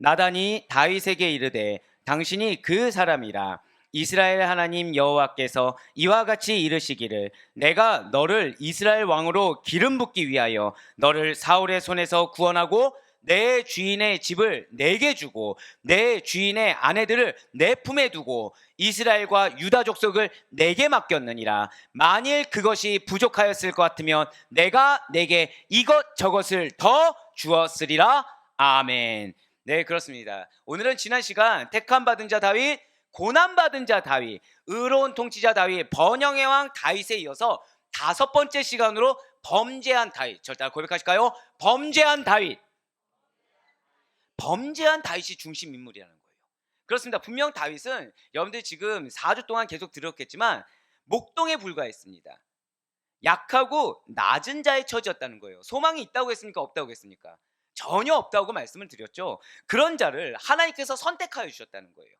나단이 다윗에게 이르되 당신이 그 사람이라. 이스라엘 하나님 여호와께서 이와 같이 이르시기를 내가 너를 이스라엘 왕으로 기름 붓기 위하여 너를 사울의 손에서 구원하고 내 주인의 집을 내게 주고 내 주인의 아내들을 내 품에 두고 이스라엘과 유다 족속을 내게 맡겼느니라. 만일 그것이 부족하였을 것 같으면 내가 내게 이것저것을 더 주었으리라. 아멘. 네, 그렇습니다. 오늘은 지난 시간 택함 받은 자 다윗, 고난 받은 자 다윗, 의로운 통치자 다윗, 번영의 왕 다윗에 이어서 5번째 시간으로 범죄한 다윗. 절대 고백하실까요? 범죄한 다윗. 범죄한 다윗이 중심 인물이라는 거예요. 그렇습니다. 분명 다윗은 여러분들 지금 4주 동안 계속 들었겠지만 목동에 불과했습니다. 약하고 낮은 자의 처지였다는 거예요. 소망이 있다고 했습니까? 없다고 했습니까? 전혀 없다고 말씀을 드렸죠. 그런 자를 하나님께서 선택하여 주셨다는 거예요.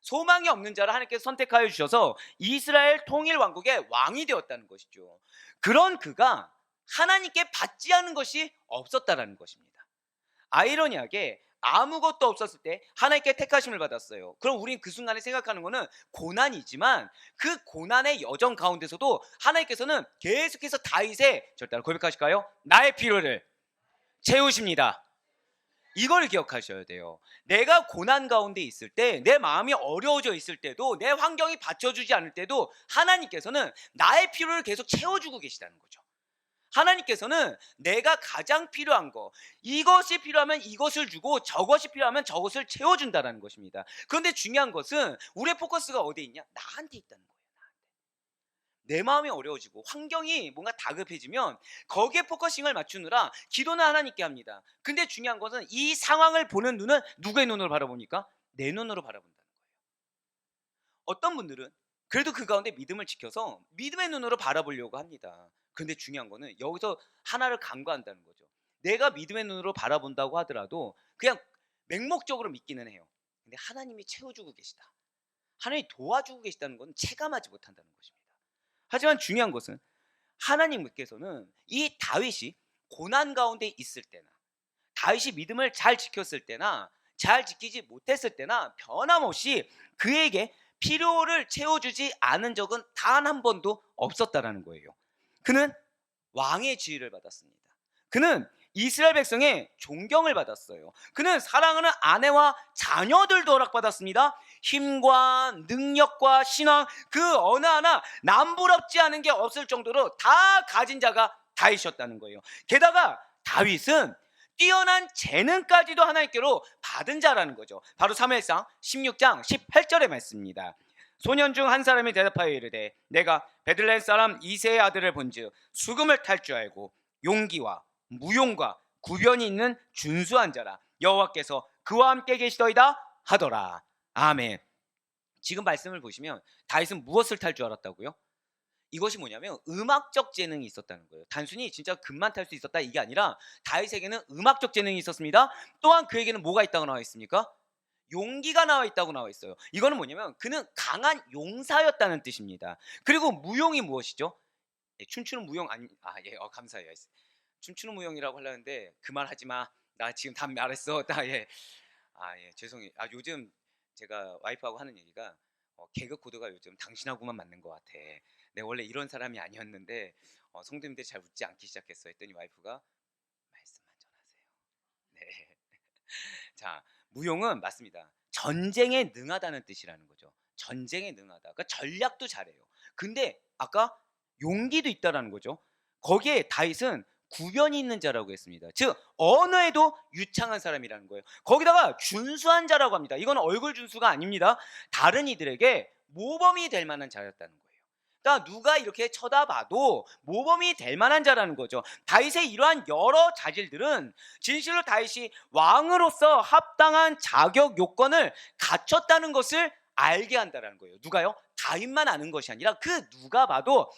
소망이 없는 자를 하나님께서 선택하여 주셔서 이스라엘 통일 왕국의 왕이 되었다는 것이죠. 그런 그가 하나님께 받지 않은 것이 없었다라는 것입니다. 아이러니하게 아무것도 없었을 때 하나님께 택하심을 받았어요. 그럼 우린 그 순간에 생각하는 것은 고난이지만 그 고난의 여정 가운데서도 하나님께서는 계속해서 다윗의 절대 고백하실까요? 나의 필요를 채우십니다. 이걸 기억하셔야 돼요. 내가 고난 가운데 있을 때, 내 마음이 어려워져 있을 때도, 내 환경이 받쳐주지 않을 때도 하나님께서는 나의 필요를 계속 채워주고 계시다는 거죠. 하나님께서는 내가 가장 필요한 거, 이것이 필요하면 이것을 주고 저것이 필요하면 저것을 채워준다는 것입니다. 그런데 중요한 것은 우리의 포커스가 어디에 있냐? 나한테 있다는 거예요. 내 마음이 어려워지고 환경이 뭔가 다급해지면 거기에 포커싱을 맞추느라 기도는 하나님께 합니다. 근데 중요한 것은 이 상황을 보는 눈은 누구의 눈으로 바라봅니까? 내 눈으로 바라본다는 거예요. 어떤 분들은 그래도 그 가운데 믿음을 지켜서 믿음의 눈으로 바라보려고 합니다. 그런데 중요한 거는 여기서 하나를 간과한다는 거죠. 내가 믿음의 눈으로 바라본다고 하더라도 그냥 맹목적으로 믿기는 해요. 근데 하나님이 채워주고 계시다, 하나님이 도와주고 계시다는 건 체감하지 못한다는 것입니다. 하지만 중요한 것은 하나님께서는 이 다윗이 고난 가운데 있을 때나 다윗이 믿음을 잘 지켰을 때나 잘 지키지 못했을 때나 변함없이 그에게 필요를 채워주지 않은 적은 단 한 번도 없었다라는 거예요. 그는 왕의 지위를 받았습니다. 그는 이스라엘 백성의 존경을 받았어요. 그는 사랑하는 아내와 자녀들도 허락받았습니다. 힘과 능력과 신앙 그 어느 하나 남부럽지 않은 게 없을 정도로 다 가진 자가 다윗이었다는 거예요. 게다가 다윗은 뛰어난 재능까지도 하나님께로 받은 자라는 거죠. 바로 사무엘상 16장 18절의 말씀입니다. 소년 중 한 사람이 대답하여 이르되 내가 베들레헴 사람 이새의 아들을 본즉 수금을 탈 줄 알고 용기와 무용과 구변이 있는 준수한 자라. 여호와께서 그와 함께 계시더이다 하더라. 아멘. 지금 말씀을 보시면 다윗은 무엇을 탈 줄 알았다고요? 이것이 뭐냐면 음악적 재능이 있었다는 거예요. 단순히 진짜 금만 탈 수 있었다 이게 아니라 다윗에게는 음악적 재능이 있었습니다. 또한 그에게는 뭐가 있다고 나와 있습니까? 용기가 나와 있다고 나와 있어요. 이거는 뭐냐면 그는 강한 용사였다는 뜻입니다. 그리고 무용이 무엇이죠? 예, 춤추는 무용 아니 예, 감사해요. 춤추는 무용이라고 하려는데 그 말 하지 마. 나 지금 답 말했어. 예. 예, 죄송해요. 요즘 제가 와이프하고 하는 얘기가 개그 코드가 요즘 당신하고만 맞는 것 같아. 내가 원래 이런 사람이 아니었는데 성도님들이 잘 웃지 않기 시작했어. 했더니 와이프가 말씀만 전하세요. 네. 자, 무용은 맞습니다. 전쟁에 능하다는 뜻이라는 거죠. 전쟁에 능하다. 그러니까 전략도 잘해요. 근데 아까 용기도 있다라는 거죠. 거기에 다윗은 구변이 있는 자라고 했습니다. 즉 언어에도 유창한 사람이라는 거예요. 거기다가 준수한 자라고 합니다. 이건 얼굴 준수가 아닙니다. 다른 이들에게 모범이 될 만한 자였다는 거예요. 그러니까 누가 이렇게 쳐다봐도 모범이 될 만한 자라는 거죠. 다윗의 이러한 여러 자질들은 진실로 다윗이 왕으로서 합당한 자격 요건을 갖췄다는 것을 알게 한다는 거예요. 누가요? 다윗만 아는 것이 아니라 그 누가 봐도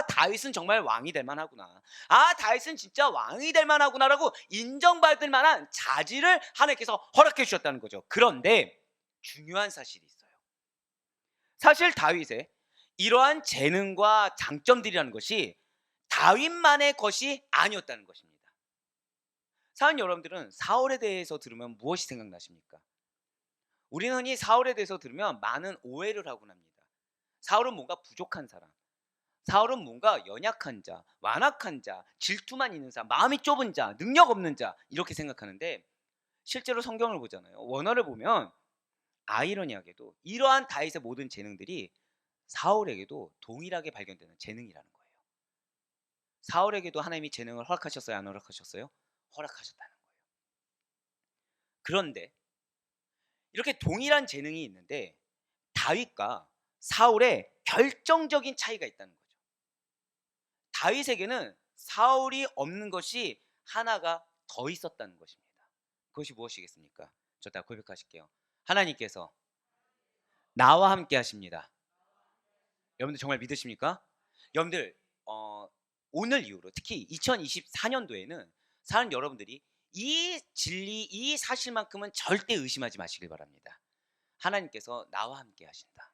다윗은 정말 왕이 될 만하구나, 다윗은 진짜 왕이 될 만하구나라고 인정받을 만한 자질을 하나님께서 허락해 주셨다는 거죠. 그런데 중요한 사실이 있어요. 사실 다윗의 이러한 재능과 장점들이라는 것이 다윗만의 것이 아니었다는 것입니다. 사는 여러분들은 사울에 대해서 들으면 무엇이 생각나십니까? 우리는 흔히 사울에 대해서 들으면 많은 오해를 하곤 합니다. 사울은 뭔가 부족한 사람, 사울은 뭔가 연약한 자, 완악한 자, 질투만 있는 자, 마음이 좁은 자, 능력 없는 자 이렇게 생각하는데 실제로 성경을 보잖아요. 원어를 보면 아이러니하게도 이러한 다윗의 모든 재능들이 사울에게도 동일하게 발견되는 재능이라는 거예요. 사울에게도 하나님이 재능을 허락하셨어요? 안 허락하셨어요? 허락하셨다는 거예요. 그런데 이렇게 동일한 재능이 있는데 다윗과 사울의 결정적인 차이가 있다는 거죠. 다윗에게는 사울이 없는 것이 하나가 더 있었다는 것입니다. 그것이 무엇이겠습니까? 저 다 고백하실게요. 하나님께서 나와 함께 하십니다. 여러분들 정말 믿으십니까? 여러분들 오늘 이후로 특히 2024년도에는 사는 여러분들이 이 진리, 이 사실만큼은 절대 의심하지 마시길 바랍니다. 하나님께서 나와 함께 하신다.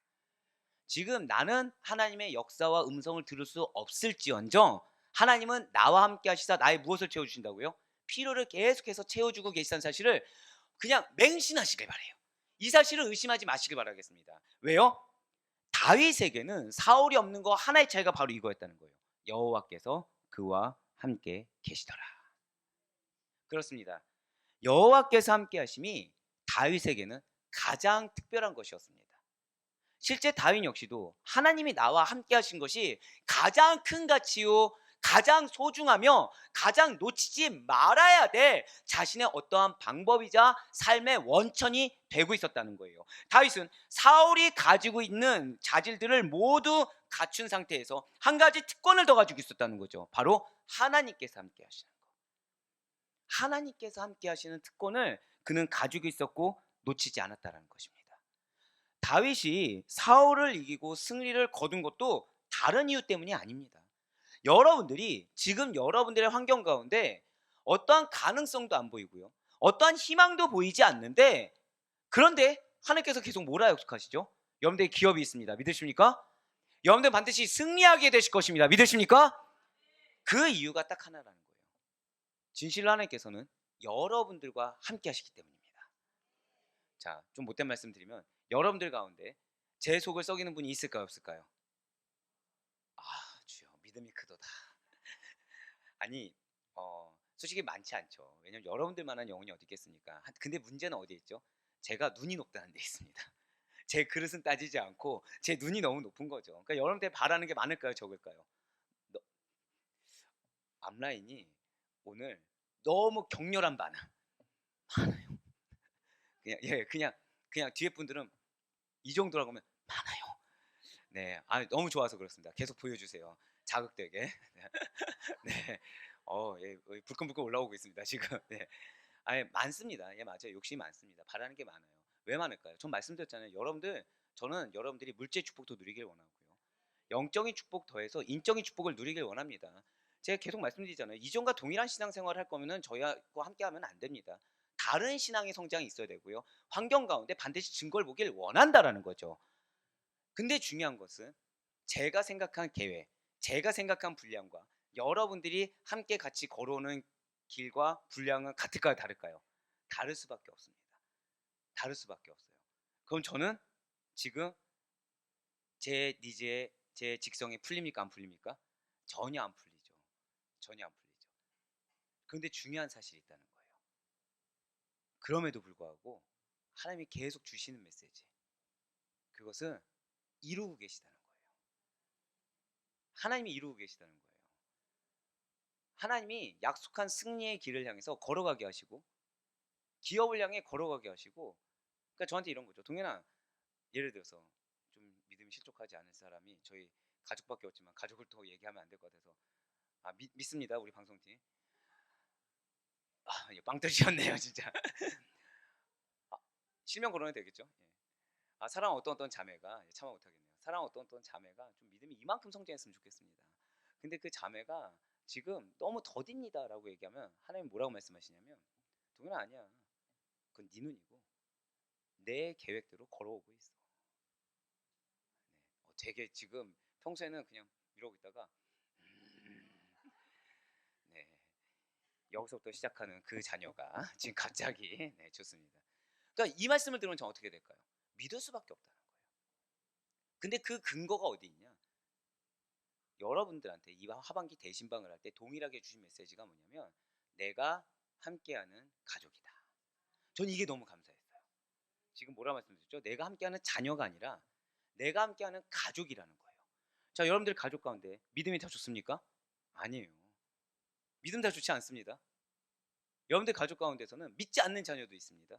지금 나는 하나님의 역사와 음성을 들을 수 없을지언정 하나님은 나와 함께 하시사 나의 무엇을 채워주신다고요? 필요를 계속해서 채워주고 계시다는 사실을 그냥 맹신하시길 바라요. 이 사실을 의심하지 마시길 바라겠습니다. 왜요? 다윗에게는 사울이 없는 거 하나의 차이가 바로 이거였다는 거예요. 여호와께서 그와 함께 계시더라. 그렇습니다. 여호와께서 함께 하심이 다윗에게는 가장 특별한 것이었습니다. 실제 다윗 역시도 하나님이 나와 함께 하신 것이 가장 큰 가치요, 가장 소중하며 가장 놓치지 말아야 될 자신의 어떠한 방법이자 삶의 원천이 되고 있었다는 거예요. 다윗은 사울이 가지고 있는 자질들을 모두 갖춘 상태에서 한 가지 특권을 더 가지고 있었다는 거죠. 바로 하나님께서 함께 하시는 거. 하나님께서 함께 하시는 특권을 그는 가지고 있었고 놓치지 않았다는 것입니다. 다윗이 사울을 이기고 승리를 거둔 것도 다른 이유 때문이 아닙니다. 여러분들이 지금 여러분들의 환경 가운데 어떠한 가능성도 안 보이고요. 어떠한 희망도 보이지 않는데 그런데 하나님께서 계속 뭐라 약속하시죠? 여러분들의 기업이 있습니다. 믿으십니까? 여러분들 반드시 승리하게 되실 것입니다. 믿으십니까? 그 이유가 딱 하나라는 거예요. 진실로 하나님께서는 여러분들과 함께 하시기 때문입니다. 자, 좀 못된 말씀 드리면 여러분들 가운데 제 속을 썩이는 분이 있을까요, 없을까요? 아, 주여 믿음이 크도다. 아니, 솔직히 많지 않죠. 왜냐면 여러분들만한 영혼이 어디 있겠습니까? 근데 문제는 어디에 있죠? 제가 눈이 높다는 데 있습니다. 제 그릇은 따지지 않고 제 눈이 너무 높은 거죠. 그러니까 여러분들 바라는 게 많을까요, 적을까요? 너- 앞라인이 오늘 너무 격렬한 반응. 많아요. 그냥 뒤에 분들은 이 정도라고 하면 많아요. 네, 너무 좋아서 그렇습니다. 계속 보여주세요. 자극되게. 네, 예, 불끈불끈 올라오고 있습니다. 지금. 네, 많습니다. 예, 맞아요. 욕심이 많습니다. 바라는 게 많아요. 왜 많을까요? 전 말씀드렸잖아요. 저는 여러분들이 물질 축복도 누리길 원하고요. 영적인 축복 더해서 인적인 축복을 누리길 원합니다. 제가 계속 말씀드리잖아요. 이전과 동일한 신앙생활을 할 거면은 저희와 함께하면 안 됩니다. 다른 신앙의 성장이 있어야 되고요. 환경 가운데 반드시 증거를 보길 원한다라는 거죠. 근데 중요한 것은 제가 생각한 계획, 제가 생각한 분량과 여러분들이 함께 같이 걸어오는 길과 분량은 같을까요, 다를까요? 다를 수밖에 없습니다. 다를 수밖에 없어요. 그럼 저는 지금 제 니즈에 제 직성이 풀립니까, 안 풀립니까? 전혀 안 풀리죠. 전혀 안 풀리죠. 그런데 중요한 사실이 있다는 거예요. 그럼에도 불구하고 하나님이 계속 주시는 메시지, 그것은 이루고 계시다는 거예요. 하나님이 이루고 계시다는 거예요. 하나님이 약속한 승리의 길을 향해서 걸어가게 하시고 기업을 향해 걸어가게 하시고, 그러니까 저한테 이런 거죠. 동현아, 예를 들어서 좀 믿음이 실족하지 않은 사람이 저희 가족밖에 없지만 가족을 또 얘기하면 안 될 것 같아서 믿습니다, 우리 방송팀. 빵 터지셨네요 진짜. 아, 실명 거론해도 되겠죠? 예. 사랑 어떤 자매가 참아 못하겠네요. 사랑 어떤 자매가 좀 믿음이 이만큼 성장했으면 좋겠습니다. 근데 그 자매가 지금 너무 더딥니다라고 얘기하면 하나님 뭐라고 말씀하시냐면, 동현아 아니야. 그건 네 눈이고 내 계획대로 걸어오고 있어. 네. 되게 지금 평소에는 그냥 이러고 있다가 네. 여기서부터 시작하는 그 자녀가 지금 갑자기 네, 좋습니다. 그러니까 이 말씀을 들으면 저 어떻게 될까요? 믿을 수밖에 없다는 거예요. 근데 그 근거가 어디 있냐? 여러분들한테 이 하반기 대신방을 할 때 동일하게 주신 메시지가 뭐냐면 내가 함께하는 가족이다. 전 이게 너무 감사했어요. 지금 뭐라 말씀드렸죠? 내가 함께하는 자녀가 아니라 내가 함께하는 가족이라는 거예요. 자, 여러분들 가족 가운데 믿음이 다 좋습니까? 아니에요. 믿음 다 좋지 않습니다. 여러분들 가족 가운데서는 믿지 않는 자녀도 있습니다.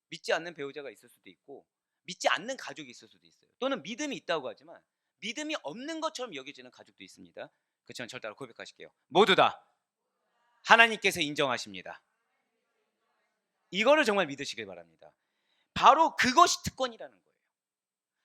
믿지 않는 배우자가 있을 수도 있고 믿지 않는 가족이 있을 수도 있어요. 또는 믿음이 있다고 하지만 믿음이 없는 것처럼 여겨지는 가족도 있습니다. 그렇지만 절 따라 고백하실게요. 모두 다 하나님께서 인정하십니다. 이거를 정말 믿으시길 바랍니다. 바로 그것이 특권이라는 거예요.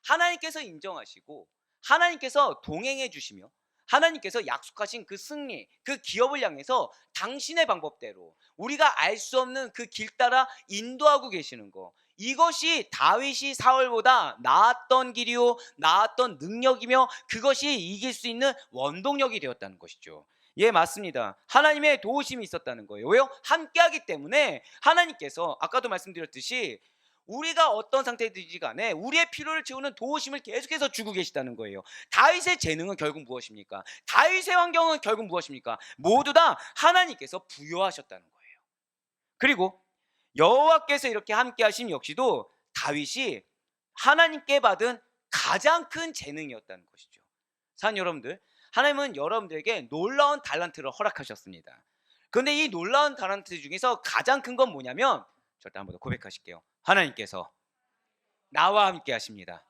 하나님께서 인정하시고 하나님께서 동행해 주시며 하나님께서 약속하신 그 승리, 그 기업을 향해서 당신의 방법대로 우리가 알 수 없는 그 길 따라 인도하고 계시는 거, 이것이 다윗이 사울보다 나았던 길이요 나았던 능력이며 그것이 이길 수 있는 원동력이 되었다는 것이죠. 예, 맞습니다. 하나님의 도우심이 있었다는 거예요. 왜요? 함께하기 때문에 하나님께서 아까도 말씀드렸듯이 우리가 어떤 상태든지 간에 우리의 필요를 채우는 도우심을 계속해서 주고 계시다는 거예요. 다윗의 재능은 결국 무엇입니까? 다윗의 환경은 결국 무엇입니까? 모두 다 하나님께서 부여하셨다는 거예요. 그리고 여호와께서 이렇게 함께 하심 역시도 다윗이 하나님께 받은 가장 큰 재능이었다는 것이죠. 사랑하는 여러분들, 하나님은 여러분들에게 놀라운 달란트를 허락하셨습니다. 그런데 이 놀라운 달란트 중에서 가장 큰 건 뭐냐면, 절대 한번 더 고백하실게요. 하나님께서 나와 함께 하십니다.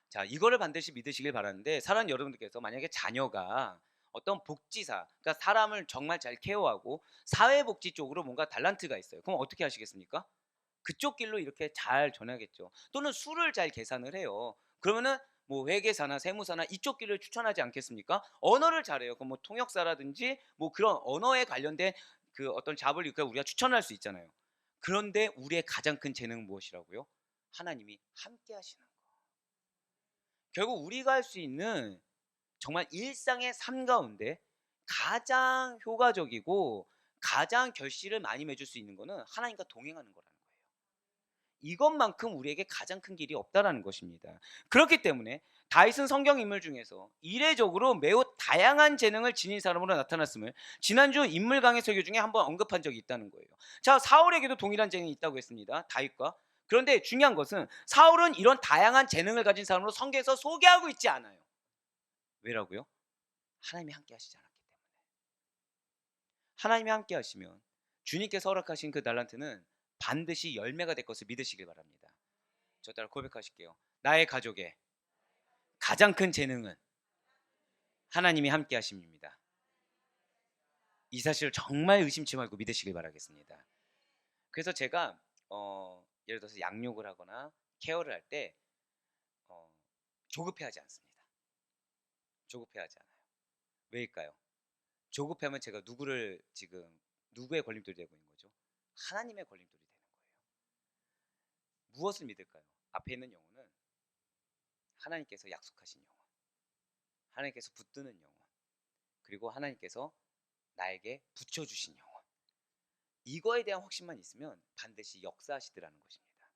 자, 이거를 반드시 믿으시길 바라는데, 사랑하는 여러분들께서 만약에 자녀가 어떤 복지사, 그러니까 사람을 정말 잘 케어하고 사회복지 쪽으로 뭔가 달란트가 있어요. 그럼 어떻게 하시겠습니까? 그쪽 길로 이렇게 잘 전하겠죠. 또는 수를 잘 계산을 해요. 그러면은 뭐 회계사나 세무사나 이쪽 길을 추천하지 않겠습니까? 언어를 잘해요. 그럼 뭐 통역사라든지 뭐 그런 언어에 관련된 그 어떤 잡을 우리가 추천할 수 있잖아요. 그런데 우리의 가장 큰 재능은 무엇이라고요? 하나님이 함께 하시는 거. 결국 우리가 할 수 있는 정말 일상의 삶 가운데 가장 효과적이고 가장 결실을 많이 맺을 수 있는 거는 하나님과 동행하는 거라는 거예요. 이것만큼 우리에게 가장 큰 길이 없다라는 것입니다. 그렇기 때문에 다윗은 성경 인물 중에서 이례적으로 매우 다양한 재능을 지닌 사람으로 나타났음을 지난주 인물 강의 설교 중에 한번 언급한 적이 있다는 거예요. 자, 사울에게도 동일한 재능이 있다고 했습니다. 다윗과. 그런데 중요한 것은 사울은 이런 다양한 재능을 가진 사람으로 성경에서 소개하고 있지 않아요. 왜라고요? 하나님이 함께 하시지 않았기 때문에. 하나님이 함께 하시면 주님께서 허락하신 그 달란트는 반드시 열매가 될 것을 믿으시길 바랍니다. 저 따라 고백하실게요. 나의 가족의 가장 큰 재능은 하나님이 함께 하심입니다. 이 사실을 정말 의심치 말고 믿으시길 바라겠습니다. 그래서 제가 예를 들어서 양육을 하거나 케어를 할 때 조급해하지 않습니다. 조급해하지 않아요. 왜일까요? 조급해하면 제가 누구의 걸림돌이 되고 있는 거죠? 하나님의 걸림돌이 되는 거예요. 무엇을 믿을까요? 앞에 있는 영혼은 하나님께서 약속하신 영혼, 하나님께서 붙드는 영혼, 그리고 하나님께서 나에게 붙여주신 영혼, 이거에 대한 확신만 있으면 반드시 역사하시더라는 것입니다.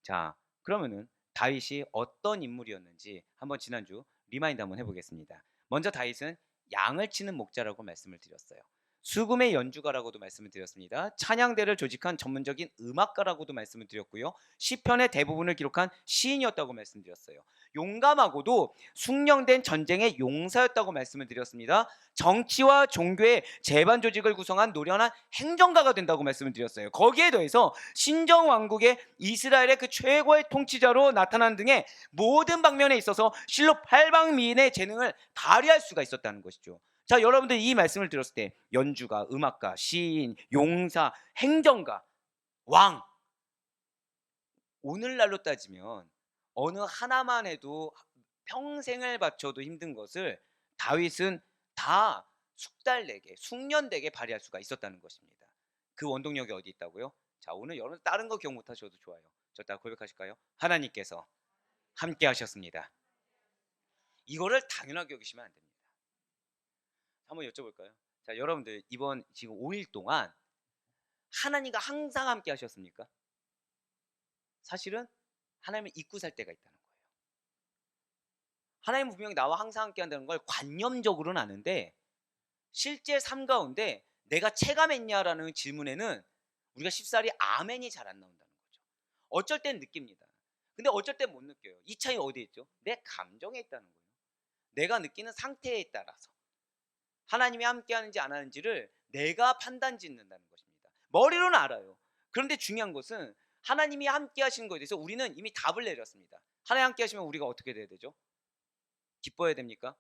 자, 그러면은 다윗이 어떤 인물이었는지 한번 지난주 리마인드 한번 해보겠습니다. 먼저 다윗은 양을 치는 목자라고 말씀을 드렸어요. 수금의 연주가라고도 말씀을 드렸습니다. 찬양대를 조직한 전문적인 음악가라고도 말씀을 드렸고요. 시편의 대부분을 기록한 시인이었다고 말씀드렸어요. 용감하고도 숙련된 전쟁의 용사였다고 말씀을 드렸습니다. 정치와 종교의 재반 조직을 구성한 노련한 행정가가 된다고 말씀을 드렸어요. 거기에 더해서 신정왕국의 이스라엘의 그 최고의 통치자로 나타나는 등의 모든 방면에 있어서 실로 팔방미인의 재능을 발휘할 수가 있었다는 것이죠. 자, 여러분들 이 말씀을 들었을 때 연주가, 음악가, 시인, 용사, 행정가, 왕, 오늘날로 따지면 어느 하나만 해도 평생을 바쳐도 힘든 것을 다윗은 다 숙달되게, 숙련되게 발휘할 수가 있었다는 것입니다. 그 원동력이 어디 있다고요? 자, 오늘 여러분 다른 거 기억 못하셔도 좋아요. 저 따라 고백하실까요? 하나님께서 함께 하셨습니다. 이거를 당연하게 여기시면 안 됩니다. 한번 여쭤볼까요? 자, 여러분들 이번 지금 5일 동안 하나님과 항상 함께 하셨습니까? 사실은 하나님을 잊고 살 때가 있다는 거예요. 하나님은 분명히 나와 항상 함께 한다는 걸 관념적으로는 아는데 실제 삶 가운데 내가 체감했냐라는 질문에는 우리가 쉽사리 아멘이 잘 안 나온다는 거죠. 어쩔 땐 느낍니다. 근데 어쩔 땐 못 느껴요. 이 차이 어디에 있죠? 내 감정에 있다는 거예요. 내가 느끼는 상태에 따라서 하나님이 함께 하는지 안 하는지를 내가 판단 짓는다는 것입니다. 머리로는 알아요. 그런데 중요한 것은 하나님이 함께 하시는 것에 대해서 우리는 이미 답을 내렸습니다. 하나님 함께 하시면 우리가 어떻게 돼야 되죠? 기뻐야 됩니까?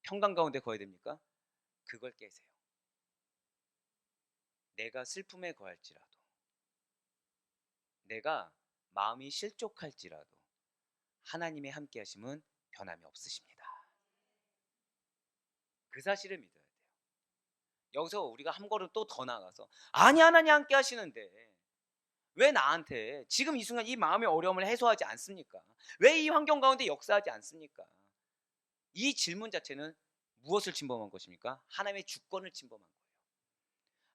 평강 가운데 거해야 됩니까? 그걸 깨세요. 내가 슬픔에 거할지라도, 내가 마음이 실족할지라도 하나님의 함께 하심은 변함이 없으십니다. 그 사실을 믿어야 돼요. 여기서 우리가 한 걸음 또 더 나아가서 아니 하나님 함께 하시는데 왜 나한테 지금 이 순간 이 마음의 어려움을 해소하지 않습니까? 왜 이 환경 가운데 역사하지 않습니까? 이 질문 자체는 무엇을 침범한 것입니까? 하나님의 주권을 침범한 거예요.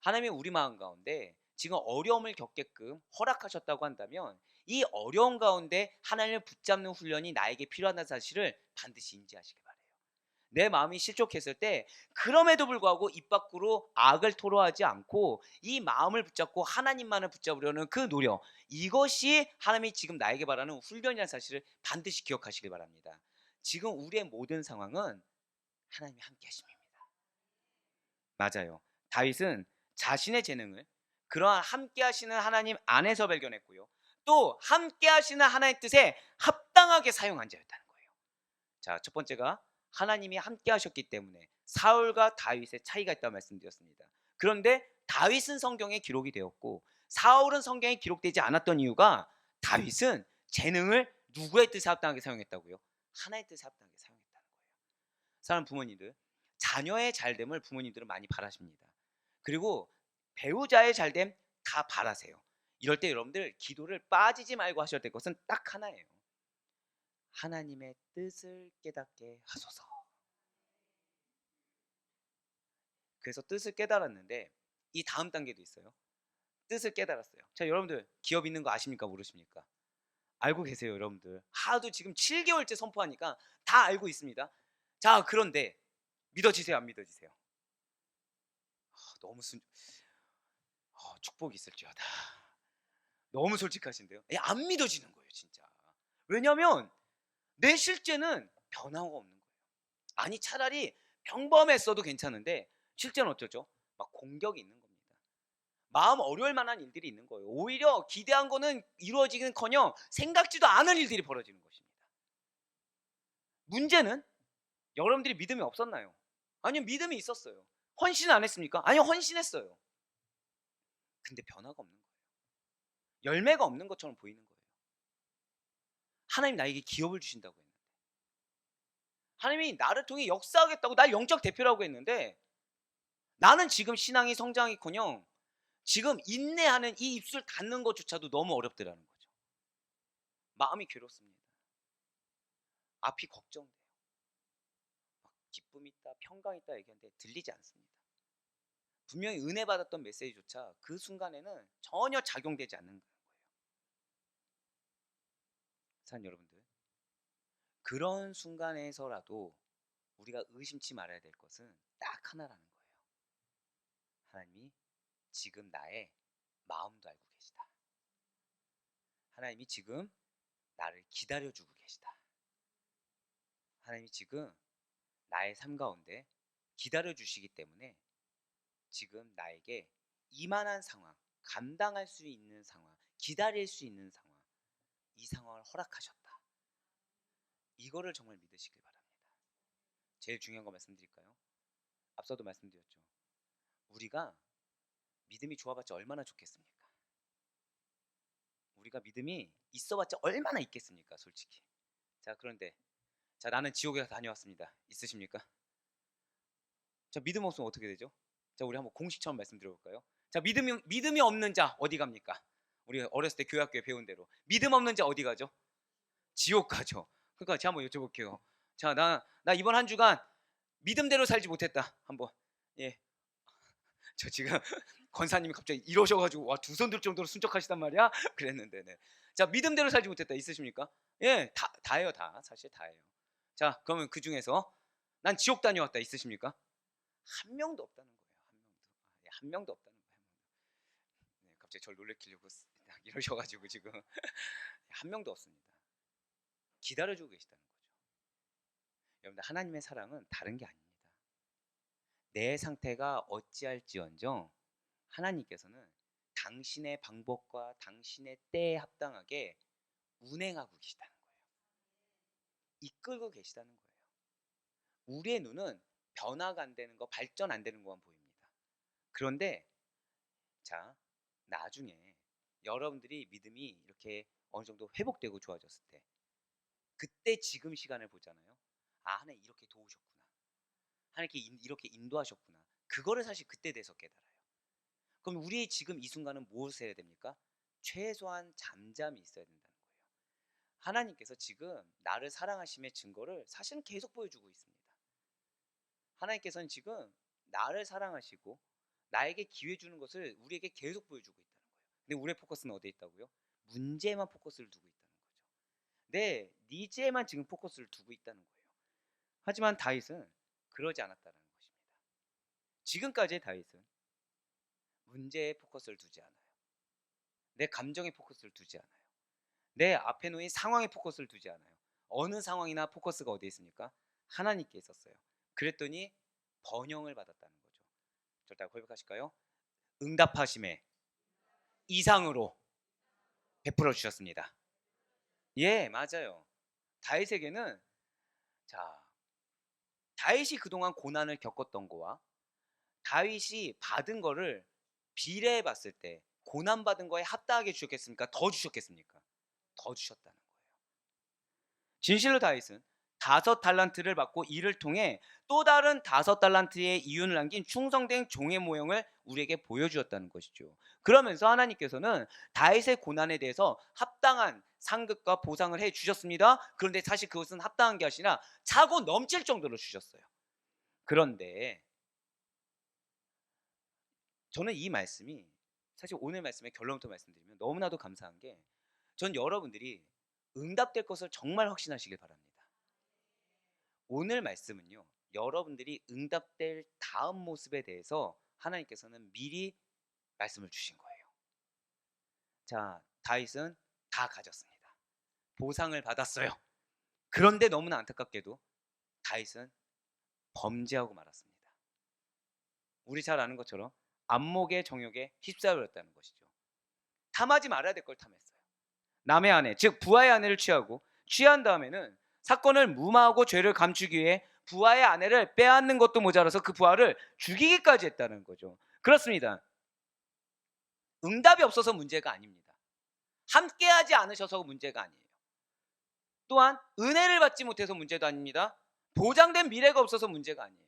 하나님이 우리 마음 가운데 지금 어려움을 겪게끔 허락하셨다고 한다면 이 어려움 가운데 하나님을 붙잡는 훈련이 나에게 필요하다는 사실을 반드시 인지하시기 바라요. 내 마음이 실족했을 때 그럼에도 불구하고 입 밖으로 악을 토로하지 않고 이 마음을 붙잡고 하나님만을 붙잡으려는 그 노력, 이것이 하나님이 지금 나에게 바라는 훈련이라는 사실을 반드시 기억하시기 바랍니다. 지금 우리의 모든 상황은 하나님이 함께 하십니다. 맞아요. 다윗은 자신의 재능을 그러한 함께 하시는 하나님 안에서 발견했고요. 또 함께 하시는 하나님의 뜻에 합당하게 사용한 자였다는 거예요. 자, 첫 번째가 하나님이 함께 하셨기 때문에 사울과 다윗의 차이가 있다고 말씀드렸습니다. 그런데 다윗은 성경에 기록이 되었고 사울은 성경에 기록되지 않았던 이유가 다윗은 재능을 누구의 뜻에 합당하게 사용했다고요? 하나님의 뜻에 합당하게 사용했다는 거예요. 사랑하는 부모님들, 자녀의 잘됨을 부모님들은 많이 바라십니다. 그리고 배우자의 잘됨 다 바라세요. 이럴 때 여러분들 기도를 빠지지 말고 하셔야 될 것은 딱 하나예요. 하나님의 뜻을 깨닫게 하소서. 그래서 뜻을 깨달았는데 이 다음 단계도 있어요. 뜻을 깨달았어요. 자, 여러분들 기업 있는 거 아십니까? 모르십니까? 알고 계세요, 여러분들. 하도 지금 7개월째 선포하니까 다 알고 있습니다. 자, 그런데 믿어지세요, 안 믿어지세요? 너무 축복이 있을지어다. 너무 솔직하신데요. 안 믿어지는 거예요, 진짜. 왜냐하면 내 실제는 변화가 없는 거예요. 아니 차라리 평범했어도 괜찮은데 실제는 어쩌죠? 막 공격이 있는 겁니다. 마음 어려울 만한 일들이 있는 거예요. 오히려 기대한 거는 이루어지기는커녕 생각지도 않은 일들이 벌어지는 것입니다. 문제는 여러분들이 믿음이 없었나요? 아니요, 믿음이 있었어요. 헌신 안 했습니까? 아니요, 헌신했어요. 근데 변화가 없는 거예요. 열매가 없는 것처럼 보이는 거예요. 하나님 나에게 기업을 주신다고 했는데, 하나님이 나를 통해 역사하겠다고 날 영적 대표라고 했는데, 나는 지금 신앙이 성장이커녕 지금 인내하는 이 입술 닫는 것조차도 너무 어렵더라는 거죠. 마음이 괴롭습니다. 앞이 걱정돼요. 막 기쁨이 있다, 평강 있다 얘기하는데 들리지 않습니다. 분명히 은혜 받았던 메시지조차 그 순간에는 전혀 작용되지 않는 거예요. 사랑하는 여러분들, 그런 순간에서라도 우리가 의심치 말아야 될 것은 딱 하나라는 거예요. 하나님이 지금 나의 마음도 알고 계시다. 하나님이 지금 나를 기다려주고 계시다. 하나님이 지금 나의 삶 가운데 기다려주시기 때문에 지금 나에게 이만한 상황, 감당할 수 있는 상황, 기다릴 수 있는 상황, 이 상황을 허락하셨다. 이거를 정말 믿으시길 바랍니다. 제일 중요한 거 말씀드릴까요? 앞서도 말씀드렸죠. 우리가 믿음이 좋아봤자 얼마나 좋겠습니까? 우리가 믿음이 있어봤자 얼마나 있겠습니까? 솔직히. 자, 그런데 자, 나는 지옥에 다녀왔습니다. 있으십니까? 자, 믿음 없으면 어떻게 되죠? 자, 우리 한번 공식처럼 말씀드려볼까요? 자, 믿음이 없는 자 어디 갑니까? 우리 어렸을 때 교회학교에 배운 대로 믿음 없는 자 어디 가죠? 지옥 가죠. 그러니까 제가 한번 여쭤볼게요. 자, 나 이번 한 주간 믿음대로 살지 못했다. 한번 예, 저 지금 권사님이 갑자기 이러셔가지고 와, 두 손 들 정도로 순적하시단 말이야? 그랬는데, 네. 자, 믿음대로 살지 못했다 있으십니까? 예, 다예요, 다. 사실 다예요. 자, 그러면 그 중에서 난 지옥 다녀왔다 있으십니까? 한 명도 없다는 거예요. 한 명도 없다는 거예요. 네, 갑자기 저를 놀래키려고 이러셔가지고 지금 한 명도 없습니다. 기다려주고 계시다는 거죠. 여러분들, 하나님의 사랑은 다른 게 아닙니다. 내 상태가 어찌할지언정 하나님께서는 당신의 방법과 당신의 때에 합당하게 운행하고 계시다는 거예요. 이끌고 계시다는 거예요. 우리의 눈은 변화가 안 되는 거, 발전 안 되는 것만 보입니다. 그런데 자, 나중에 여러분들이 믿음이 이렇게 어느 정도 회복되고 좋아졌을 때, 그때 지금 시간을 보잖아요. 아, 하나님 이렇게 도우셨구나, 하나님 이렇게 인도하셨구나. 그거를 사실 그때 돼서 깨달아요. 그럼 우리 지금 이 순간은 무엇을 해야 됩니까? 최소한 잠잠히 있어야 된다는 거예요. 하나님께서 지금 나를 사랑하심의 증거를 사실은 계속 보여주고 있습니다. 하나님께서는 지금 나를 사랑하시고 나에게 기회 주는 것을 우리에게 계속 보여주고 있다는 거예요. 근데 우리의 포커스는 어디에 있다고요? 문제에만 포커스를 두고 있다는 거죠. 네 니즈에만 지금 포커스를 두고 있다는 거예요. 하지만 다윗은 그러지 않았다는 것입니다. 지금까지의 다윗은 문제에 포커스를 두지 않아요. 내 감정에 포커스를 두지 않아요. 내 앞에 놓인 상황에 포커스를 두지 않아요. 어느 상황이나 포커스가 어디에 있습니까? 하나님께 있었어요. 그랬더니 번영을 받았다는 거죠. 절대 고백하실까요? 응답하심에 이상으로 베풀어 주셨습니다. 예, 맞아요. 다윗에게는, 자, 다윗이 그동안 고난을 겪었던 거와 다윗이 받은 거를 비례해 봤을 때 고난 받은 거에 합당하게 주셨겠습니까? 더 주셨겠습니까? 더 주셨다는 거예요. 진실로 다윗은 5달란트를 받고 이를 통해 또 다른 5달란트의 이윤을 남긴 충성된 종의 모형을 우리에게 보여주었다는 것이죠. 그러면서 하나님께서는 다윗의 고난에 대해서 합당한 상급과 보상을 해 주셨습니다. 그런데 사실 그것은 합당한 게 아니라 차고 넘칠 정도로 주셨어요. 그런데 저는 이 말씀이, 사실 오늘 말씀의 결론부터 말씀드리면 너무나도 감사한 게, 전 여러분들이 응답될 것을 정말 확신하시길 바랍니다. 오늘 말씀은요, 여러분들이 응답될 다음 모습에 대해서 하나님께서는 미리 말씀을 주신 거예요. 자, 다윗은 다 가졌습니다. 보상을 받았어요. 그런데 너무나 안타깝게도 다윗은 범죄하고 말았습니다. 우리 잘 아는 것처럼 안목의 정욕에 휩싸였다는 것이죠. 탐하지 말아야 될 걸 탐했어요. 남의 아내, 즉 부하의 아내를 취하고, 취한 다음에는 사건을 무마하고 죄를 감추기 위해 부하의 아내를 빼앗는 것도 모자라서 그 부하를 죽이기까지 했다는 거죠. 그렇습니다. 응답이 없어서 문제가 아닙니다. 함께하지 않으셔서 문제가 아니에요. 또한 은혜를 받지 못해서 문제도 아닙니다. 보장된 미래가 없어서 문제가 아니에요.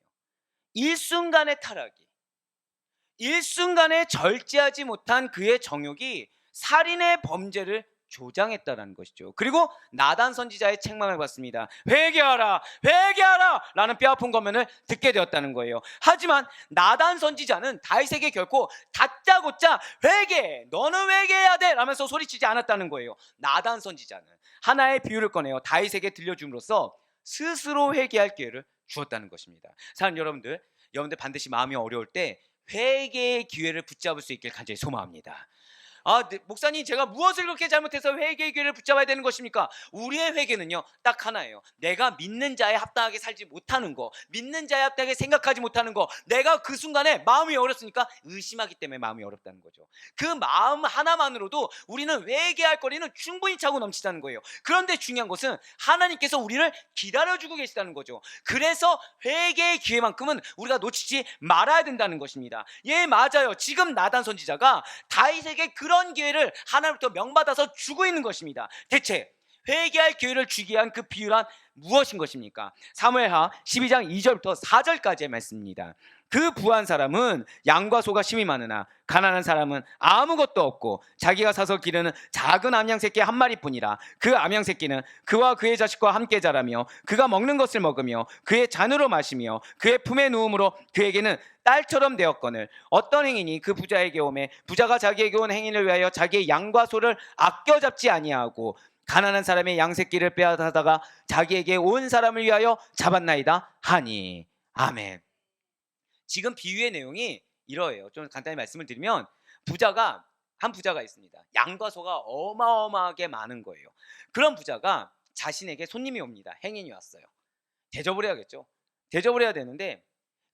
일순간의 타락이, 일순간에 절제하지 못한 그의 정욕이 살인의 범죄를 조장했다라는 것이죠. 그리고 나단 선지자의 책망을 받습니다. 회개하라, 회개하라 라는 뼈아픈 권면을 듣게 되었다는 거예요. 하지만 나단 선지자는 다윗에게 결코 다짜고짜 회개해, 너는 회개해야 돼 라면서 소리치지 않았다는 거예요. 나단 선지자는 하나의 비유를 꺼내어 다윗에게 들려줌으로써 스스로 회개할 기회를 주었다는 것입니다. 사랑하는 여러분들 반드시 마음이 어려울 때 회개의 기회를 붙잡을 수 있길 간절히 소망합니다. 네, 목사님 제가 무엇을 그렇게 잘못해서 회개의 기회를 붙잡아야 되는 것입니까? 우리의 회개는요 딱 하나예요. 내가 믿는 자에 합당하게 살지 못하는 거, 믿는 자에 합당하게 생각하지 못하는 거, 내가 그 순간에 마음이 어렵으니까 의심하기 때문에 마음이 어렵다는 거죠. 그 마음 하나만으로도 우리는 회개할 거리는 충분히 차고 넘치다는 거예요. 그런데 중요한 것은 하나님께서 우리를 기다려주고 계시다는 거죠. 그래서 회개의 기회만큼은 우리가 놓치지 말아야 된다는 것입니다. 예, 맞아요. 지금 나단 선지자가 다윗에게 그런 기회를 하나님부터 명받아서 주고 있는 것입니다. 대체 회개할 기회를 주기 위한 그 비유란 무엇인 것입니까? 사무엘하 12장 2절부터 4절까지의 말씀입니다. 그 부한 사람은 양과 소가 심이 많으나 가난한 사람은 아무것도 없고 자기가 사서 기르는 작은 암양 새끼 한 마리뿐이라. 그 암양 새끼는 그와 그의 자식과 함께 자라며 그가 먹는 것을 먹으며 그의 잔으로 마시며 그의 품에 누움으로 그에게는 딸처럼 되었거늘 어떤 행인이 그 부자에게 오매 부자가 자기에게 온 행인을 위하여 자기의 양과 소를 아껴 잡지 아니하고 가난한 사람의 양 새끼를 빼앗아다가 자기에게 온 사람을 위하여 잡았나이다 하니. 아멘. 지금 비유의 내용이 이러해요. 좀 간단히 말씀을 드리면 한 부자가 있습니다. 양과 소가 어마어마하게 많은 거예요. 그런 부자가 자신에게 손님이 옵니다. 행인이 왔어요. 대접을 해야겠죠. 대접을 해야 되는데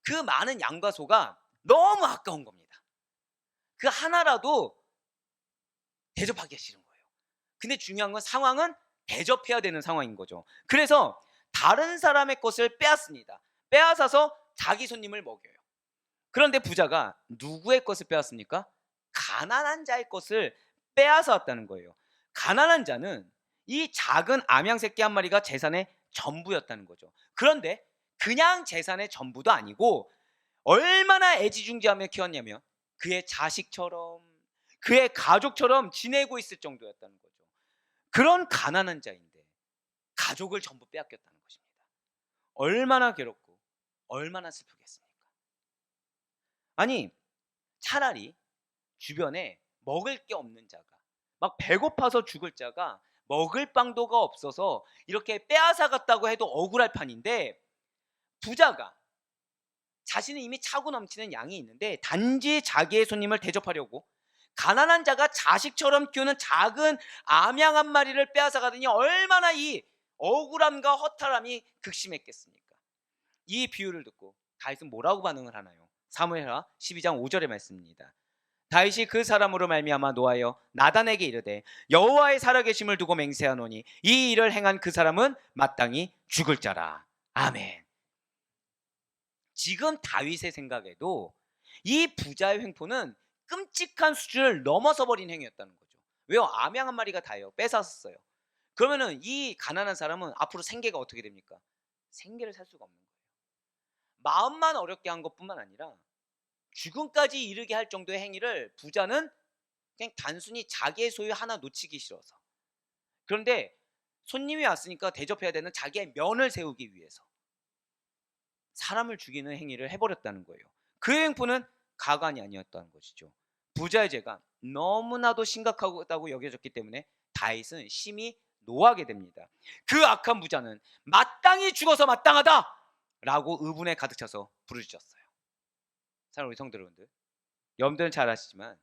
그 많은 양과 소가 너무 아까운 겁니다. 그 하나라도 대접하기가 싫은 거예요. 근데 중요한 건 상황은 대접해야 되는 상황인 거죠. 그래서 다른 사람의 것을 빼앗습니다. 빼앗아서 자기 손님을 먹여요. 그런데 부자가 누구의 것을 빼앗습니까? 가난한 자의 것을 빼앗아 왔다는 거예요. 가난한 자는 이 작은 암양 새끼 한 마리가 재산의 전부였다는 거죠. 그런데 그냥 재산의 전부도 아니고 얼마나 애지중지하며 키웠냐면 그의 자식처럼 그의 가족처럼 지내고 있을 정도였다는 거죠. 그런 가난한 자인데 가족을 전부 빼앗겼다는 것입니다. 얼마나 괴롭고 얼마나 슬프겠습니까? 아니 차라리 주변에 먹을 게 없는 자가 막 배고파서 죽을 자가 먹을 빵도가 없어서 이렇게 빼앗아 갔다고 해도 억울할 판인데 부자가 자신은 이미 차고 넘치는 양이 있는데 단지 자기의 손님을 대접하려고 가난한 자가 자식처럼 키우는 작은 암양 한 마리를 빼앗아 가더니 얼마나 이 억울함과 허탈함이 극심했겠습니까? 이 비유를 듣고 다윗은 뭐라고 반응을 하나요? 사무엘하 12장 5절의 말씀입니다. 다윗이 그 사람으로 말미암아 노하여 나단에게 이르되 여호와의 살아계심을 두고 맹세하노니 이 일을 행한 그 사람은 마땅히 죽을 자라. 아멘. 지금 다윗의 생각에도 이 부자의 횡포는 끔찍한 수준을 넘어서 버린 행위였다는 거죠. 왜요? 암양 한 마리가 다예요. 뺏었어요. 그러면은 이 가난한 사람은 앞으로 생계가 어떻게 됩니까? 생계를 살 수가 없는 거예요. 마음만 어렵게 한 것뿐만 아니라 죽음까지 이르게 할 정도의 행위를 부자는 그냥 단순히 자기의 소유 하나 놓치기 싫어서, 그런데 손님이 왔으니까 대접해야 되는 자기의 면을 세우기 위해서 사람을 죽이는 행위를 해버렸다는 거예요. 그 행포는 가관이 아니었다는 것이죠. 부자의 죄가 너무나도 심각하다고 여겨졌기 때문에 다윗은 심히 노하게 됩니다. 그 악한 부자는 마땅히 죽어서 마땅하다 라고 의분에 가득 차서 부르짖었어요. 사랑하는 우리 성도 여러분들, 여러분들은 잘 아시지만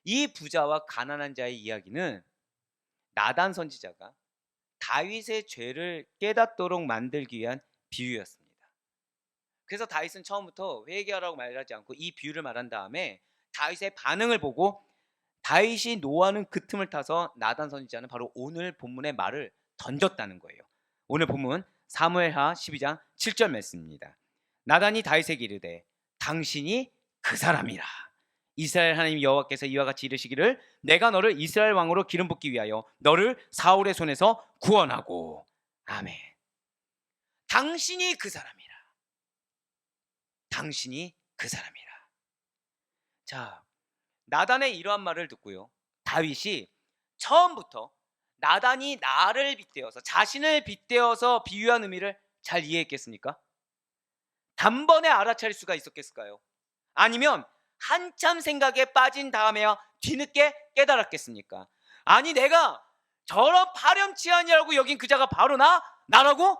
이 부자와 가난한 자의 이야기는 나단 선지자가 다윗의 죄를 깨닫도록 만들기 위한 비유였습니다. 그래서 다윗은 처음부터 회개하라고 말하지 않고 이 비유를 말한 다음에 다윗의 반응을 보고 다윗이 노하는 그 틈을 타서 나단 선지자는 바로 오늘 본문의 말을 던졌다는 거예요. 오늘 본문 사무엘하 12장 7절 말씀입니다. 나단이 다윗에게 이르되 당신이 그 사람이라. 이스라엘 하나님 여호와께서 이와 같이 이르시기를 내가 너를 이스라엘 왕으로 기름 붓기 위하여 너를 사울의 손에서 구원하고. 아멘. 당신이 그 사람이라. 당신이 그 사람이라. 자, 나단의 이러한 말을 듣고요, 다윗이 처음부터 나단이 나를 빗대어서 자신을 빗대어서 비유한 의미를 잘 이해했겠습니까? 단번에 알아차릴 수가 있었겠을까요? 아니면 한참 생각에 빠진 다음에야 뒤늦게 깨달았겠습니까? 아니 내가 저런 파렴치한이라고 여긴 그 자가 바로 나라고?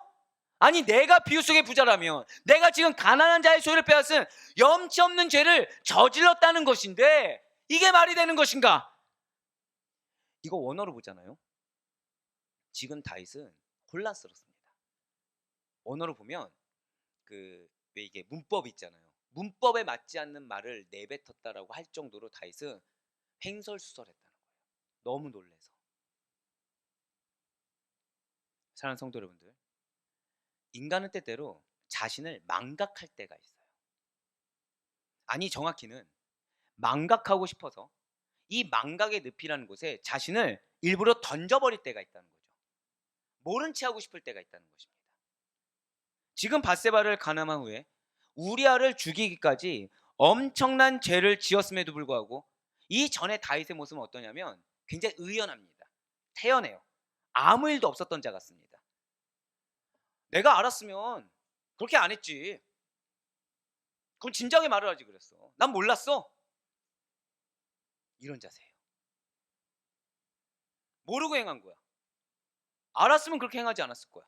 아니 내가 비유 속의 부자라면 내가 지금 가난한 자의 소유를 빼앗은 염치 없는 죄를 저질렀다는 것인데 이게 말이 되는 것인가? 이거 원어로 보잖아요. 지금 다윗은 혼란스럽습니다. 원어로 보면 왜 이게 문법이 있잖아요. 문법에 맞지 않는 말을 내뱉었다라고 할 정도로 다윗은 횡설수설했다는 거예요. 너무 놀래서. 사랑하는 성도 여러분들, 인간은 때때로 자신을 망각할 때가 있어요. 아니 정확히는 망각하고 싶어서 이 망각의 늪이라는 곳에 자신을 일부러 던져버릴 때가 있다는 거죠. 모른 채 하고 싶을 때가 있다는 것입니다. 지금 밧세바를 간암한 후에 우리아를 죽이기까지 엄청난 죄를 지었음에도 불구하고 이 전에 다윗의 모습은 어떠냐면 굉장히 의연합니다. 태연해요. 아무 일도 없었던 자 같습니다. 내가 알았으면 그렇게 안 했지. 그럼 진작에 말을 하지 그랬어. 난 몰랐어. 이런 자세예요. 모르고 행한 거야. 알았으면 그렇게 행하지 않았을 거야.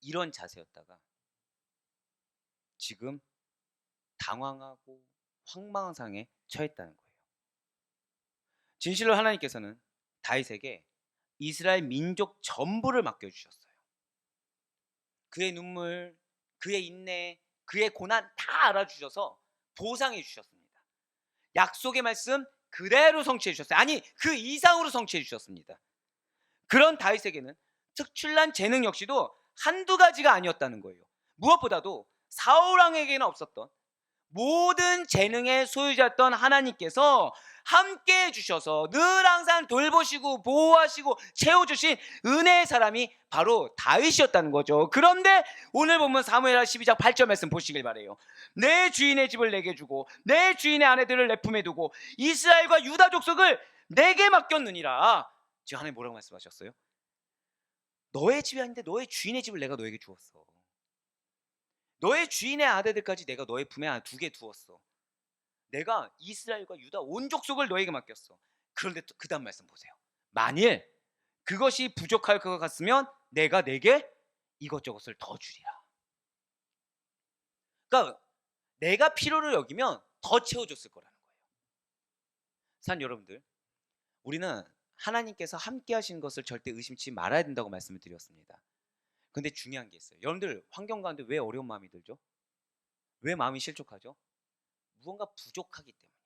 이런 자세였다가 지금 당황하고 황망한 상에 처했다는 거예요. 진실로 하나님께서는 다윗에게 이스라엘 민족 전부를 맡겨주셨어요. 그의 눈물, 그의 인내, 그의 고난 다 알아주셔서 보상해 주셨습니다. 약속의 말씀 그대로 성취해 주셨어요. 아니, 그 이상으로 성취해 주셨습니다. 그런 다윗에게는 특출난 재능 역시도 한두 가지가 아니었다는 거예요. 무엇보다도 사울 왕에게는 없었던 모든 재능의 소유자였던 하나님께서 함께 해주셔서 늘 항상 돌보시고 보호하시고 채워주신 은혜의 사람이 바로 다윗이었다는 거죠. 그런데 오늘 보면 사무엘하 12장 8절 말씀 보시길 바래요. 내 주인의 집을 내게 주고 내 주인의 아내들을 내 품에 두고 이스라엘과 유다 족속을 내게 맡겼느니라. 지금 하나님 뭐라고 말씀하셨어요? 너의 집이 아닌데 너의 주인의 집을 내가 너에게 주었어. 너의 주인의 아들들까지 내가 너의 품에 두 개 두었어. 내가 이스라엘과 유다 온 족속을 너에게 맡겼어. 그런데 또 그 다음 말씀 보세요. 만일 그것이 부족할 것 같으면 내가 내게 이것저것을 더 주리라. 그러니까 내가 필요를 여기면 더 채워줬을 거라는 거예요. 산 여러분들, 우리는 하나님께서 함께 하시는 것을 절대 의심치 말아야 된다고 말씀을 드렸습니다. 근데 중요한 게 있어요. 여러분들 환경 가운데 왜 어려운 마음이 들죠? 왜 마음이 실족하죠? 무언가 부족하기 때문이에요.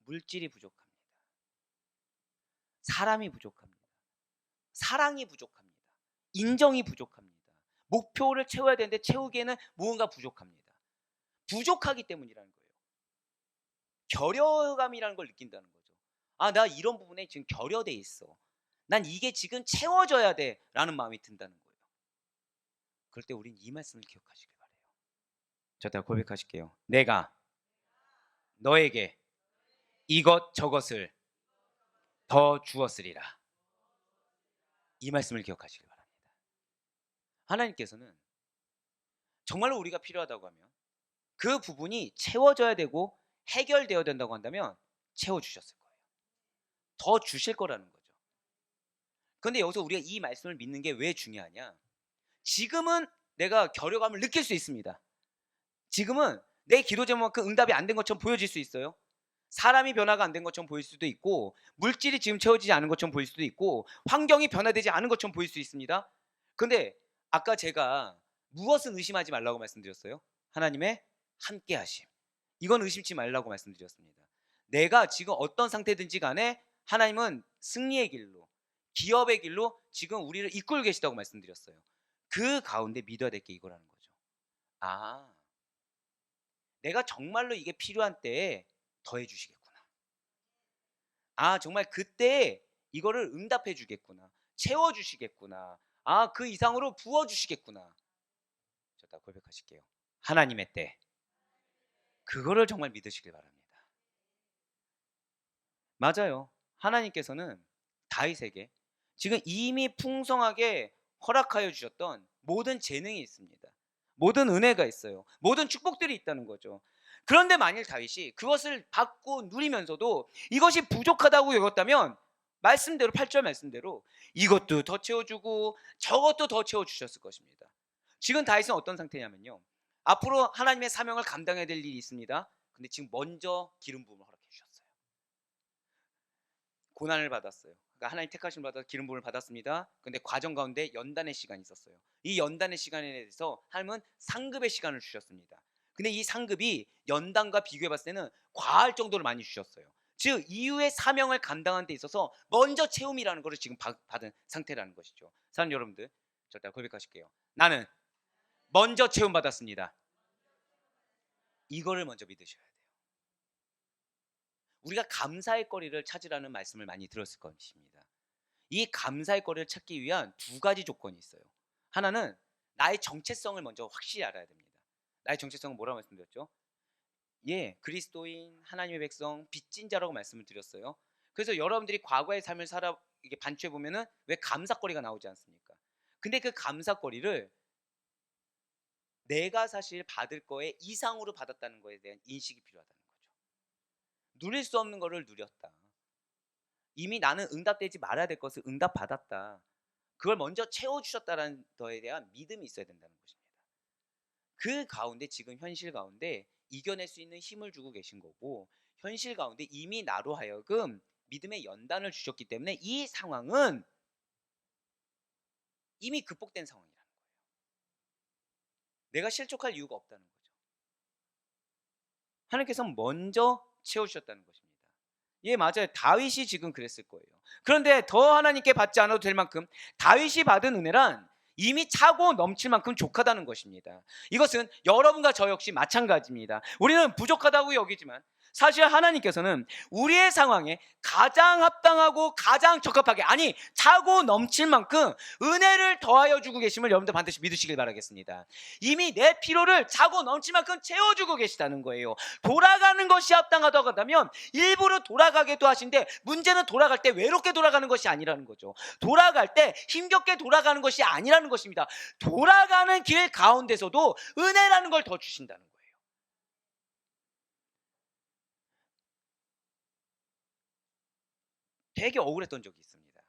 물질이 부족합니다. 사람이 부족합니다. 사랑이 부족합니다. 인정이 부족합니다. 목표를 채워야 되는데 채우기에는 무언가 부족합니다. 부족하기 때문이라는 거예요. 결여감이라는 걸 느낀다는 거죠. 아, 나 이런 부분에 지금 결여돼 있어. 난 이게 지금 채워져야 돼 라는 마음이 든다는 거예요. 그럴 때 우린 이 말씀을 기억하시길 바래요. 저도 고백하실게요. 내가 너에게 이것 저것을 더 주었으리라. 이 말씀을 기억하시길 바랍니다. 하나님께서는 정말로 우리가 필요하다고 하면 그 부분이 채워져야 되고 해결되어야 된다고 한다면 채워주셨을 거예요. 더 주실 거라는 거죠. 그런데 여기서 우리가 이 말씀을 믿는 게 왜 중요하냐? 지금은 내가 결여감을 느낄 수 있습니다. 지금은 내 기도 제목만큼 응답이 안 된 것처럼 보여질 수 있어요. 사람이 변화가 안 된 것처럼 보일 수도 있고 물질이 지금 채워지지 않은 것처럼 보일 수도 있고 환경이 변화되지 않은 것처럼 보일 수 있습니다. 그런데 아까 제가 무엇은 의심하지 말라고 말씀드렸어요? 하나님의 함께하심. 이건 의심치 말라고 말씀드렸습니다. 내가 지금 어떤 상태든지 간에 하나님은 승리의 길로, 기업의 길로 지금 우리를 이끌고 계시다고 말씀드렸어요. 그 가운데 믿어야 될 게 이거라는 거죠. 아, 내가 정말로 이게 필요한 때에 더해 주시겠구나. 아, 정말 그때 이거를 응답해 주겠구나. 채워 주시겠구나. 아, 그 이상으로 부어 주시겠구나. 저 다 고백하실게요. 하나님의 때. 그거를 정말 믿으시길 바랍니다. 맞아요. 하나님께서는 다윗에게 지금 이미 풍성하게 허락하여 주셨던 모든 재능이 있습니다. 모든 은혜가 있어요. 모든 축복들이 있다는 거죠. 그런데 만일 다윗이 그것을 받고 누리면서도 이것이 부족하다고 여겼다면 말씀대로 8절 말씀대로 이것도 더 채워주고 저것도 더 채워주셨을 것입니다. 지금 다윗은 어떤 상태냐면요. 앞으로 하나님의 사명을 감당해야 될 일이 있습니다. 근데 지금 먼저 기름 부음을 허락해 주셨어요. 고난을 받았어요. 그러니까 하나님 택하심을 받아 기름 부음을 받았습니다. 근데 과정 가운데 연단의 시간이 있었어요. 이 연단의 시간에 대해서 하나님은 상급의 시간을 주셨습니다. 근데 이 상급이 연단과 비교해 봤을 때는 과할 정도로 많이 주셨어요. 즉 이후의 사명을 감당하는 데 있어서 먼저 채움이라는 것을 지금 받은 상태라는 것이죠. 사랑하는 여러분들, 절대 고백하실게요. 나는 먼저 채움 받았습니다. 이거를 먼저 믿으셔야 돼요. 우리가 감사의 거리를 찾으라는 말씀을 많이 들었을 것입니다. 이 감사의 거리를 찾기 위한 두 가지 조건이 있어요. 하나는 나의 정체성을 먼저 확실히 알아야 됩니다. 나의 정체성은 뭐라고 말씀드렸죠? 예, 그리스도인, 하나님의 백성, 빚진 자라고 말씀을 드렸어요. 그래서 여러분들이 과거의 삶을 살아 이게 반추해 보면은 왜 감사거리가 나오지 않습니까? 근데 그 감사거리를 내가 사실 받을 거에 이상으로 받았다는 거에 대한 인식이 필요하다는 거죠. 누릴 수 없는 거를 누렸다. 이미 나는 응답되지 말아야 될 것을 응답받았다. 그걸 먼저 채워주셨다는 거에 대한 믿음이 있어야 된다는 것입니다. 그 가운데 지금 현실 가운데 이겨낼 수 있는 힘을 주고 계신 거고, 현실 가운데 이미 나로 하여금 믿음의 연단을 주셨기 때문에 이 상황은 이미 극복된 상황이라는 거예요. 내가 실족할 이유가 없다는 거죠. 하나님께서 먼저 채워주셨다는 것입니다. 예, 맞아요. 다윗이 지금 그랬을 거예요. 그런데 더 하나님께 받지 않아도 될 만큼 다윗이 받은 은혜란 이미 차고 넘칠 만큼 족하다는 것입니다. 이것은 여러분과 저 역시 마찬가지입니다. 우리는 부족하다고 여기지만 사실 하나님께서는 우리의 상황에 가장 합당하고 가장 적합하게, 아니 차고 넘칠 만큼 은혜를 더하여 주고 계심을 여러분들 반드시 믿으시길 바라겠습니다. 이미 내 필요를 차고 넘칠 만큼 채워주고 계시다는 거예요. 돌아가는 것이 합당하다고 한다면 일부러 돌아가게도 하신데, 문제는 돌아갈 때 외롭게 돌아가는 것이 아니라는 거죠. 돌아갈 때 힘겹게 돌아가는 것이 아니라는 것입니다. 돌아가는 길 가운데서도 은혜라는 걸 더 주신다는 거예요. 되게 억울했던 적이 있습니다.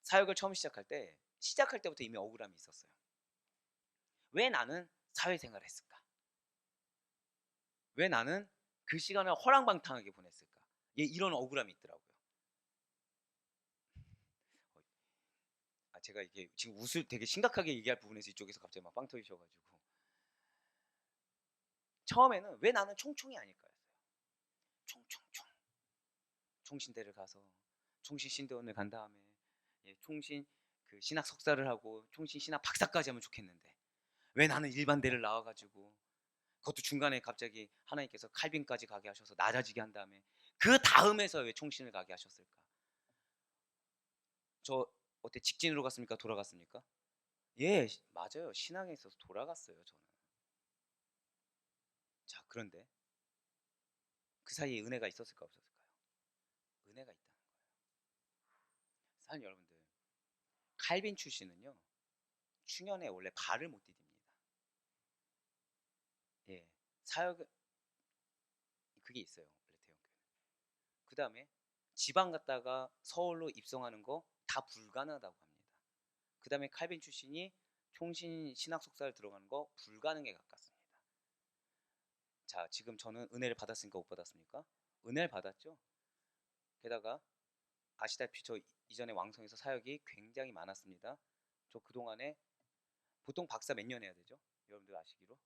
사역을 처음 시작할 때부터 이미 억울함이 있었어요. 왜 나는 사회생활을 했을까? 왜 나는 그 시간을 허랑방탕하게 보냈을까? 예, 이런 억울함이 있더라고요. 제가 이게 지금 되게 심각하게 얘기할 부분에서 이쪽에서 갑자기 막 빵 터지셔가지고, 처음에는 왜 나는 총총이 아닐까요? 총총총 총신대를 가서 총신 신대원을 간 다음에 총신 그 신학 석사를 하고 총신 신학 박사까지 하면 좋겠는데, 왜 나는 일반대를 나와가지고 그것도 중간에 갑자기 하나님께서 칼빈까지 가게 하셔서 낮아지게 한 다음에 그 다음에서 왜 총신을 가게 하셨을까? 저 어때, 직진으로 갔습니까? 돌아갔습니까? 예, 맞아요. 신앙에 있어서 돌아갔어요, 저는. 자, 그런데 그 사이에 은혜가 있었을까 없었을까요? 은혜가 있다는 거예요. 사실 여러분들, 칼빈 출신은요, 충현에 원래 발을 못 디딥니다. 예, 사역 그게 있어요, 원래 대형교회. 그 다음에 지방 갔다가 서울로 입성하는 거 다 불가능하다고 합니다. 그 다음에 칼빈 출신이 총신 신학 석사를 들어가는 거 불가능에 가깝습니다. 자, 지금 저는 은혜를 받았습니까? 못 받았습니까? 은혜를 받았죠. 게다가 아시다시피 저 이전에 왕성에서 사역이 굉장히 많았습니다. 저 그동안에 보통 박사 몇 년 해야 되죠? 여러분들 아시기로?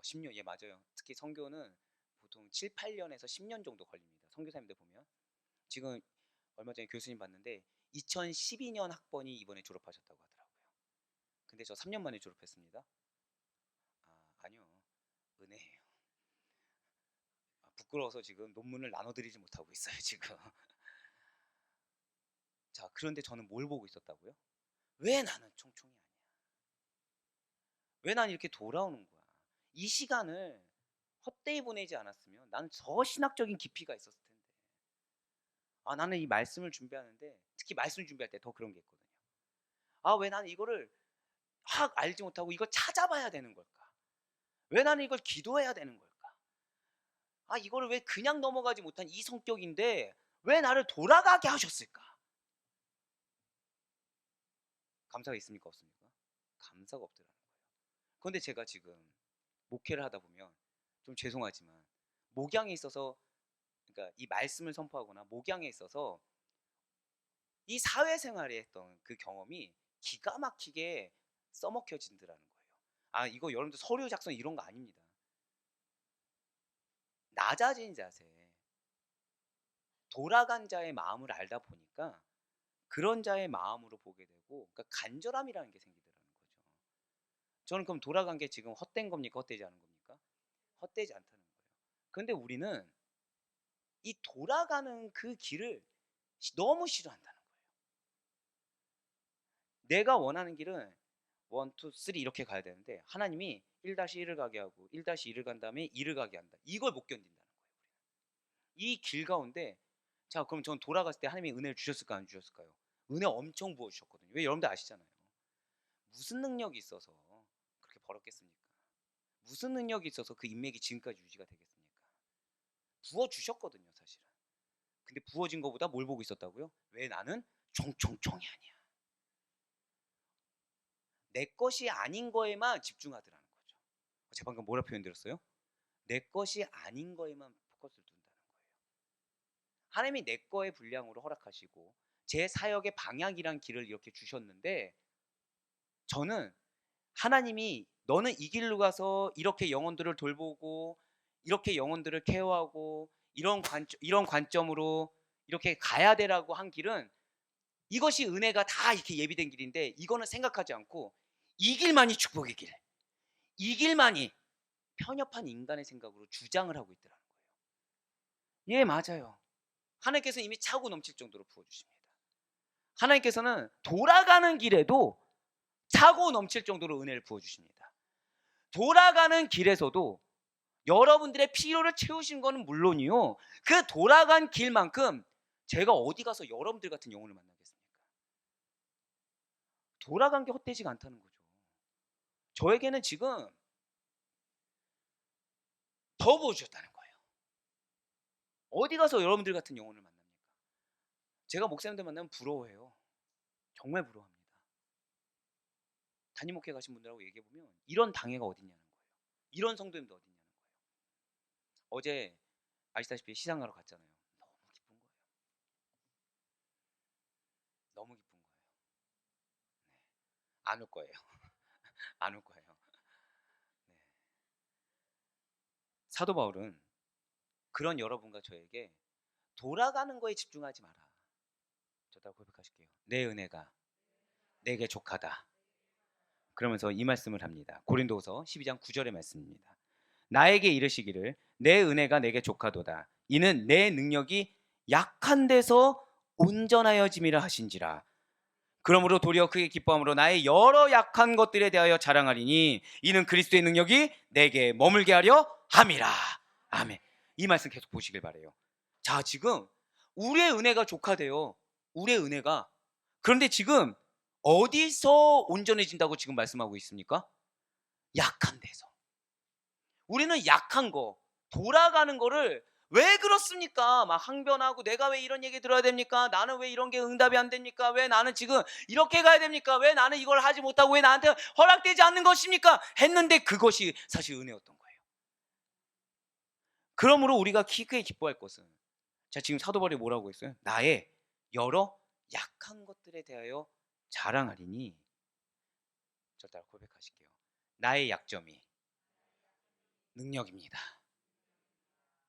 10년, 예, 맞아요. 특히 선교는 보통 7, 8년에서 10년 정도 걸립니다. 선교사님들 보면. 지금 얼마 전에 교수님 봤는데 2012년 학번이 이번에 졸업하셨다고 하더라고요. 근데 저 3년 만에 졸업했습니다. 아니요. 은혜예요. 부끄러워서 지금 논문을 나눠드리지 못하고 있어요, 지금. 자, 그런데 저는 뭘 보고 있었다고요? 왜 나는 총총이 아니야? 왜 난 이렇게 돌아오는 거야? 이 시간을 헛되이 보내지 않았으면 나는 더 신학적인 깊이가 있었을 텐데. 나는 이 말씀을 준비하는데, 특히 말씀을 준비할 때 더 그런 게 있거든요. 왜 나는 이거를 확 알지 못하고 이걸 찾아봐야 되는 걸까? 왜 나는 이걸 기도해야 되는 걸까? 이거를 왜 그냥 넘어가지 못한 이 성격인데 왜 나를 돌아가게 하셨을까? 감사가 있습니까? 없습니까? 감사가 없더라는 거예요. 그런데 제가 지금 목회를 하다 보면 좀 죄송하지만 목양에 있어서, 그러니까 이 말씀을 선포하거나 목양에 있어서 이 사회생활에 했던 그 경험이 기가 막히게 써먹혀진다는 거예요. 이거 여러분들 서류 작성 이런 거 아닙니다. 낮아진 자세, 돌아간 자의 마음을 알다 보니까 그런 자의 마음으로 보게 되고, 그러니까 간절함이라는 게 생기더라는 거죠. 저는 그럼 돌아간 게 지금 헛된 겁니까? 헛되지 않은 겁니까? 헛되지 않다는 거예요. 그런데 우리는 이 돌아가는 그 길을 너무 싫어한다는 거예요. 내가 원하는 길은 1, 2, 3 이렇게 가야 되는데 하나님이 1-1을 가게 하고 1-2를 간 다음에 2를 가게 한다. 이걸 못 견딘다는 거예요. 이 길 가운데 자 그럼 전 돌아갔을 때 하나님이 은혜를 주셨을까 안 주셨을까요? 은혜 엄청 부어주셨거든요. 왜 여러분들 아시잖아요. 무슨 능력이 있어서 그렇게 벌었겠습니까? 무슨 능력이 있어서 그 인맥이 지금까지 유지가 되겠습니까? 부어주셨거든요 사실은. 근데 부어진 것보다 뭘 보고 있었다고요? 왜 나는 총총총이 아니야. 내 것이 아닌 거에만 집중하더라는 거죠. 제가 방금 뭐라 표현드렸어요? 내 것이 아닌 거에만 포커스를 둔다는 거예요. 하나님이 내 거의 분량으로 허락하시고 제 사역의 방향이란 길을 이렇게 주셨는데 저는 하나님이 너는 이 길로 가서 이렇게 영혼들을 돌보고 이렇게 영혼들을 케어하고 이런 관점으로 이렇게 가야 되라고 한 길은 이것이 은혜가 다 이렇게 예비된 길인데 이거는 생각하지 않고 이 길만이 축복의 길, 이 길만이 편협한 인간의 생각으로 주장을 하고 있더라는 거예요. 예, 맞아요. 하나님께서는 이미 차고 넘칠 정도로 부어주십니다. 하나님께서는 돌아가는 길에도 차고 넘칠 정도로 은혜를 부어주십니다. 돌아가는 길에서도 여러분들의 필요를 채우신 거는 물론이요. 그 돌아간 길만큼 제가 어디 가서 여러분들 같은 영혼을 만나겠습니까? 돌아간 게 헛되지가 않다는 거죠. 저에게는 지금 더 부어주셨다는 거예요. 어디 가서 여러분들 같은 영혼을 만납니까? 제가 목사님들 만나면 부러워해요. 정말 부러워합니다. 담임 목회 가신 분들하고 얘기해보면 이런 당회가 어딨냐는 거예요. 이런 성도님도 어딨냐는 거예요. 어제 아시다시피 시상 가러 갔잖아요. 너무 기쁜 거예요. 너무 기쁜 거예요. 안 올 거예요. 안 올 거예요. 네. 사도 바울은 그런 여러분과 저에게 돌아가는 거에 집중하지 마라. 저다 고백하실게요. 내 은혜가 내게 족하다. 그러면서 이 말씀을 합니다. 고린도후서 12장 9절의 말씀입니다. 나에게 이르시기를 내 은혜가 내게 족하도다. 이는 내 능력이 약한 데서 온전하여짐이라 하신지라. 그러므로 도리어 크게 기뻐함으로 나의 여러 약한 것들에 대하여 자랑하리니 이는 그리스도의 능력이 내게 머물게 하려 함이라. 아멘. 이 말씀 계속 보시길 바래요. 자, 지금 우리의 은혜가 족하대요. 우리의 은혜가. 그런데 지금 어디서 온전해진다고 지금 말씀하고 있습니까? 약한 데서. 우리는 약한 거, 돌아가는 거를 왜 그렇습니까? 막 항변하고 내가 왜 이런 얘기 들어야 됩니까? 나는 왜 이런 게 응답이 안 됩니까? 왜 나는 지금 이렇게 가야 됩니까? 왜 나는 이걸 하지 못하고 왜 나한테 허락되지 않는 것입니까? 했는데 그것이 사실 은혜였던 거예요. 그러므로 우리가 크게 기뻐할 것은 자, 지금 사도 바울이 뭐라고 했어요? 나의 여러 약한 것들에 대하여 자랑하리니 저 따라 고백하실게요. 나의 약점이 능력입니다.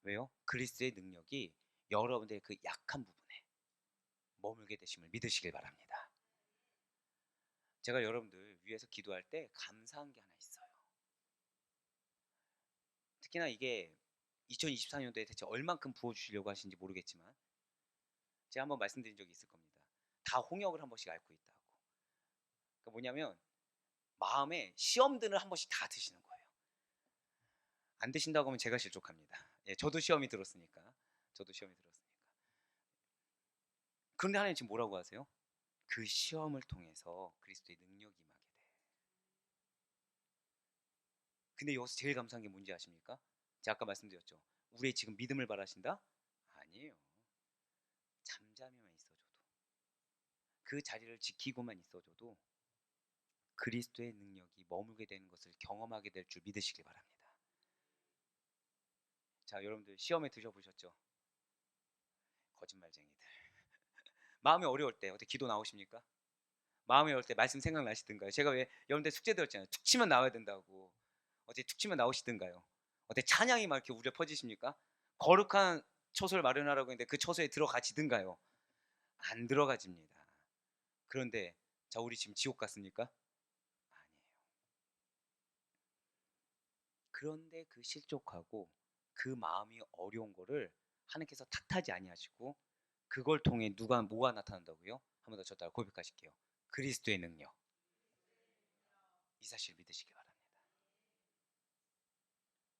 왜요? 그리스도의 능력이 여러분들의 그 약한 부분에 머물게 되심을 믿으시길 바랍니다. 제가 여러분들 위해서 기도할 때 감사한 게 하나 있어요. 특히나 이게 2024년도에 대체 얼만큼 부어주시려고 하시는지 모르겠지만 제가 한번 말씀드린 적이 있을 겁니다. 다 홍역을 한 번씩 앓고 있다고. 그러니까 뭐냐면 마음에 시험들을 한 번씩 다 드시는 거예요. 안 드신다고 하면 제가 실족합니다. 예, 저도 시험이 들었으니까. 그런데 하나님 지금 뭐라고 하세요? 그 시험을 통해서 그리스도의 능력이 임하게 돼. 근데 여기서 제일 감사한 게 뭔지 아십니까? 제가 아까 말씀드렸죠. 우리의 지금 믿음을 바라신다? 아니에요. 잠잠히만 있어줘도 그 자리를 지키고만 있어줘도 그리스도의 능력이 머물게 되는 것을 경험하게 될 줄 믿으시길 바랍니다. 자, 여러분들 시험에 드셔보셨죠? 거짓말쟁이들. 마음이 어려울 때 어떻게 기도 나오십니까? 마음이 어려울 때 말씀 생각나시던가요? 제가 왜 여러분들 숙제 들었잖아요. 툭 치면 나와야 된다고. 어떻게 툭 치면 나오시던가요? 어떻게 찬양이 막 이렇게 울려 퍼지십니까? 거룩한 처소를 마련하라고 했는데 그 처소에 들어가지든가요? 안 들어가집니다. 그런데 자, 우리 지금 지옥 갔습니까? 아니에요. 그런데 그 실족하고 그 마음이 어려운 거를 하나님께서 탓하지 아니하시고 그걸 통해 뭐가 나타난다고요? 한 번 더 저 따라 고백하실게요. 그리스도의 능력. 이 사실 믿으시기 바랍니다.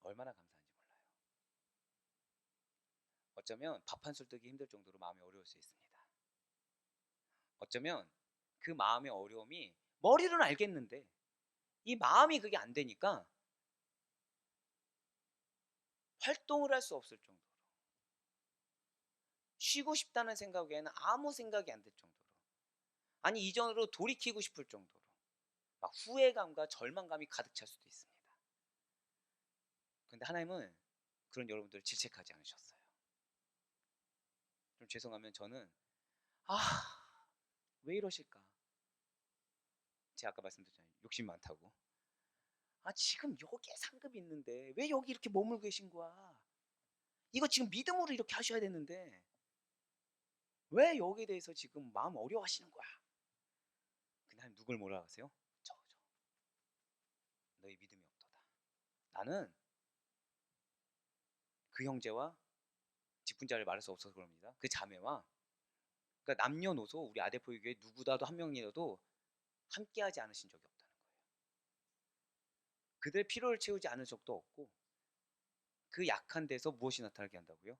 얼마나 감사한지 몰라요. 어쩌면 밥 한 술 뜨기 힘들 정도로 마음이 어려울 수 있습니다. 어쩌면 그 마음의 어려움이 머리로는 알겠는데 이 마음이 그게 안 되니까 활동을 할 수 없을 정도로, 쉬고 싶다는 생각 외에는 아무 생각이 안 들 정도로, 아니 이전으로 돌이키고 싶을 정도로 막 후회감과 절망감이 가득 찰 수도 있습니다. 그런데 하나님은 그런 여러분들을 질책하지 않으셨어요. 좀 죄송하면 저는 왜 이러실까? 제가 아까 말씀드렸잖아요. 욕심 많다고. 지금 여기에 상급이 있는데 왜 여기 이렇게 머물고 계신 거야? 이거 지금 믿음으로 이렇게 하셔야 되는데 왜 여기에 대해서 지금 마음 어려워하시는 거야? 근데 하나님 누굴 뭐라 하세요? 저 너희 믿음이 없도다. 나는 그 형제와 직분자를 말할 수 없어서 그럽니다. 그 자매와, 그러니까 남녀노소 우리 아대포유교회 누구라도 한 명이라도 함께하지 않으신 적이 없다는 거예요. 그들의 필요를 채우지 않을 적도 없고, 그 약한 데서 무엇이 나타나게 한다고요?